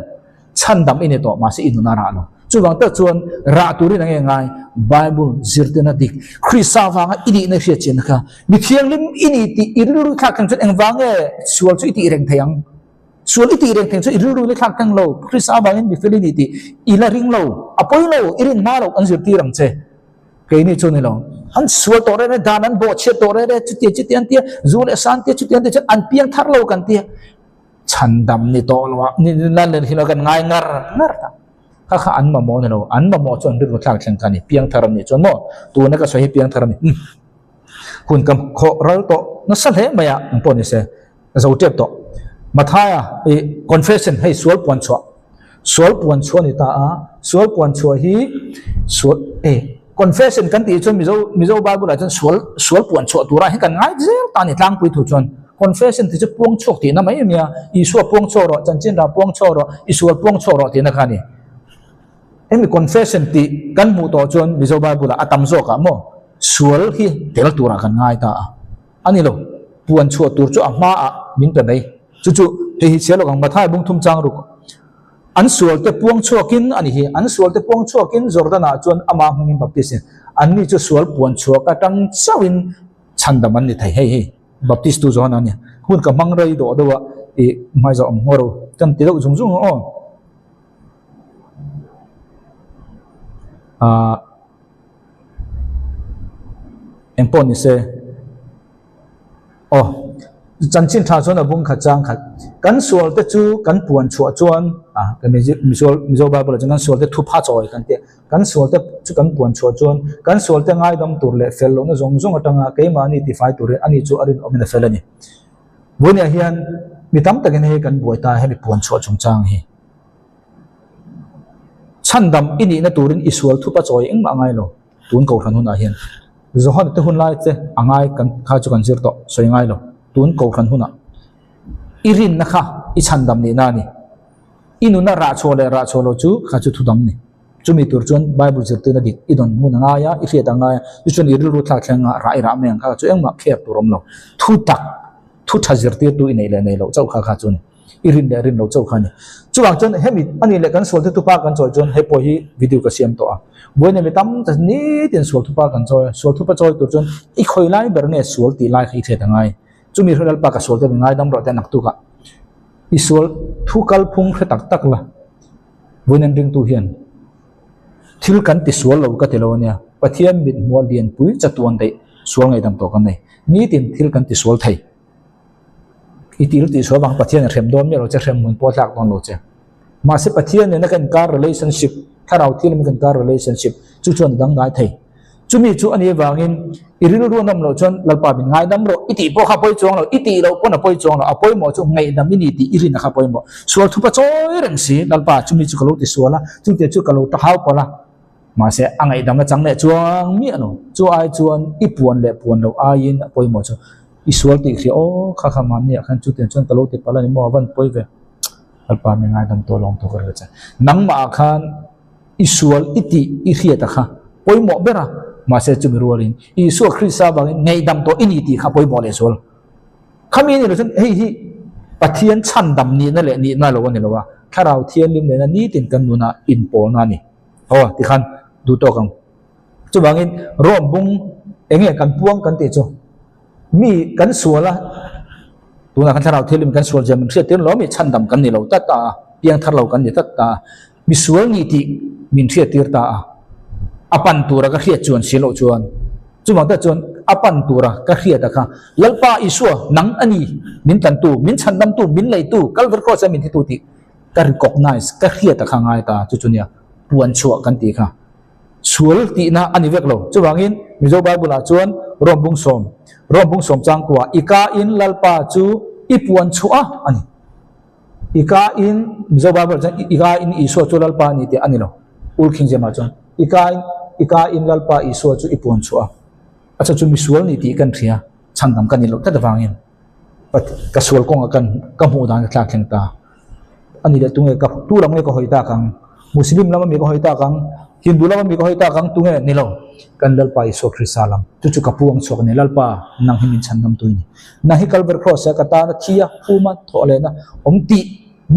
Speaker 1: chan dam ini to ma se inuna ra lo chu wang ta chuan ra turin ange ngai Bible zirtena dik Christa wanga ini na fia chen kha mi thianglim ini ti iruru kha kan chu eng wange sual chu ti reng thayang sual iti reng theng chu iruru le khak tang lo Christa wangin mi felinity ila ring lo apoi lo irin na lo an zirti rang che ke ni chu ni lo an sual to re danan bo che to re chu ti an ti zul san ti chu ti an ti an piang thar lo kan ti chan dam ni to lo ni lan le hilo kan ngai ngar ta kha an ma mo ni lo an ma mo chon ru thak thang kan ni piang tharam ni chon mo tu na ka so hi piang tharam ni hun kam kho ral to na sa he maya ang po ni se zo tep to mathaya confession hay sual puan chua ni ta a sual puan chua hi sual confession kan ti chon mizo Bible la chon sual puan chua tura hi kan ngai zel ta ni tlang pui thu chon confession ti chu puang chok ti na mai mia Isu puang cho ro chan chin ra puang cho ro Isu puang cho ro ti na khani emi confession ti kan mu to chon mizo Bible la atam zo ka mo sual hi tel tura kan ngai ta ani lo puan chua tur chu ama a min pe nei chu hi chelo gang mathai bung thum chang ru an sual te puang chuakin ani hi an sual te puang chuakin Jordana chuan ama hungin baptist an ni chu sual puan chua ka tang chawin chandaman ni thai hei baptist tu zona ni hun ka mangrei do wa mai zo ngoro kan ti do jung o empon ni se chan chin tha chon abung kha chang khat kan sual te chu kan puan chua chuan kan mizo Bible kan sual te thu pha choi kan sual te chu kan puan chua chuan kan sual te ngai dam tur le fel lo na zong atanga ke ma ni ti fai tur ani chu arin omina felani bonia hian mi tam takin he kan buai ta he mi puan chua chung chang hi chandam ini na turin isual thu pa choi eng ma ngai lo tun ko than hun a hian zohon te hun lai che angai kan kha chu kan zir to soi ngai lo tun ko khan huna irin na kha I chandam ni na ni inu na ra cholo chu kha chu thudam ni chumi tur chon Bible zirtu na dik idon mu na nga ya I riat anga I chon iril ru thla thlenga ra meng kha chu engma khep turom lo thu tak thu thazirti tu inei le nei lo chau kha chu ni irin le rin lo chau khani chuwang chon hemi ani le kan sol thu pa kan choi chon he po hi video ka siam to a boine mi tam ta ni tin sol thu pa kan choi sol thu pa choi tu chon I khoi lai ber ne sol ti lai khai the tangai chumi hral pa ka sol te ngai dam ro te nak tu ka I sol thu kal phung khe tak tak la boinen ring tu hian thil kan ti sol lo ka te lo nia pathian mit mo lian pui chatuan dei sol ngai dam to kan nei ni tin thil kan ti sol thai itil ti so bang pathian rem dom me lo che rem mun po tlak don lo che ma se pathian ne kan ka relationship tharau thil mi kan ka relationship chu chon dang ngai thai chumi chu ani wangin iril ru nam lo chon lalpa bin ngai dam ro iti po kha poi chong lo iti lo po na poi chong lo apoi mo chu ngai dam ni ti irin na kha poi mo sual thu pa choi reng si lalpa chumi chu kalo ti suala chu te chu kalo ta hau pola ma se angai dam na chang le chuang mi ano chu ai chuan I puan le puan lo ain apoi mo chu isual ti khi o kha kha man ni khan chu ten chon kalo ti pala ni mo van poi ve alpa me ngai dam to long to kar cha nang ma khan isual iti I khia ta kha poi mo bera ma se chu mi rualin isual khrisa bang ngai dam to ini ti kha poi mo le sol khami ni lo chen hei hi pathian chan dam ni na le ni na lo ni lo wa kharau thian lim le na ni tin kan nu na in pol na ni ho ti khan du to kang chu bangin rom bung enge kan puang kan te chu mi kan suala tuna kan tharau thelim kan sual jam se ten lo mi chandam kan ni lo ta ta piang thar lo kan ni ta ta mi sual ni ti min thia tir ta apan tura ka khia chuan silo chuan chuma ta chuan apan tura ka khia ta kha lalpa isua nang ani min tan tu min chandam tu min lei tu kalver ko sa min thi tu ti ka recognize ka khia ta kha ngai ta chu chunia puan chua kan ti kha sual ti na ani vek lo chuwangin mizo bible chuan rom bung som chang kwa ika in lalpa chu ipuan chua ani ika in mizo bible ika in iso chu lalpa ni te ani lo ul khing je ma chon ika in lalpa iso chu ipuan chua acha chu misual ni ti kan thia chandam kan ni lo ta dawangin pat ka sual kong kan ka mu dan tla khleng ta ani le tunge ka tu ram nge ko hoita kang muslim lama mi ko hoita kang Hindu lama mi ko hoita kang tunge nilo kan lalpa iso krisalam chu kapuang chok ne lalpa nang himin chandam tuini nahi kalber cross ka ta na thia phuma thole na omti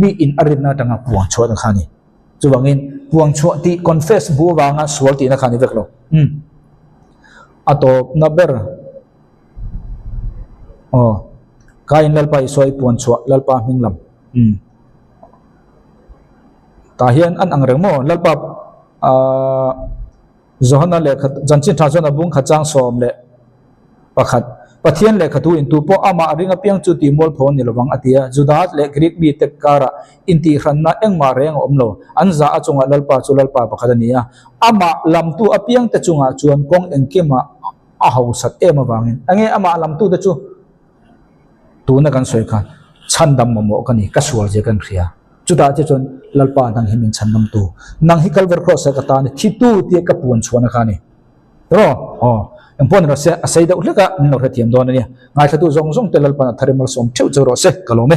Speaker 1: mi in arina tanga puang chwa khani chuwangin puang chwa ti confess bu wanga sual ti na khani veklo ato naber kain lalpa iso puang chwa lalpa minglam tahian an angreng mo lalpa zohana le janchin thajona bung khachang som le pakhat pathian le khatu in tu po ama ringa piang chu ti mol phon ni lowang atia judat le greek bi tekara inti khanna engma reng omlo anja achunga lalpa chu lalpa pakhadania ama lam tu apiang te chunga chuan kong engkema a hausat ema wangin ange ama lam tu te chu tu na kan soi khan chandam mo kani kasual je kan khria chuda che chon lalpa nang himin chandam tu nang hi kalver cross ka ta ni thitu ti ka puan chhuana khani ro empon ra se asai da ulaka no retiam don ni ngai thatu zong zong te lalpa tharimal som theu choro se kalome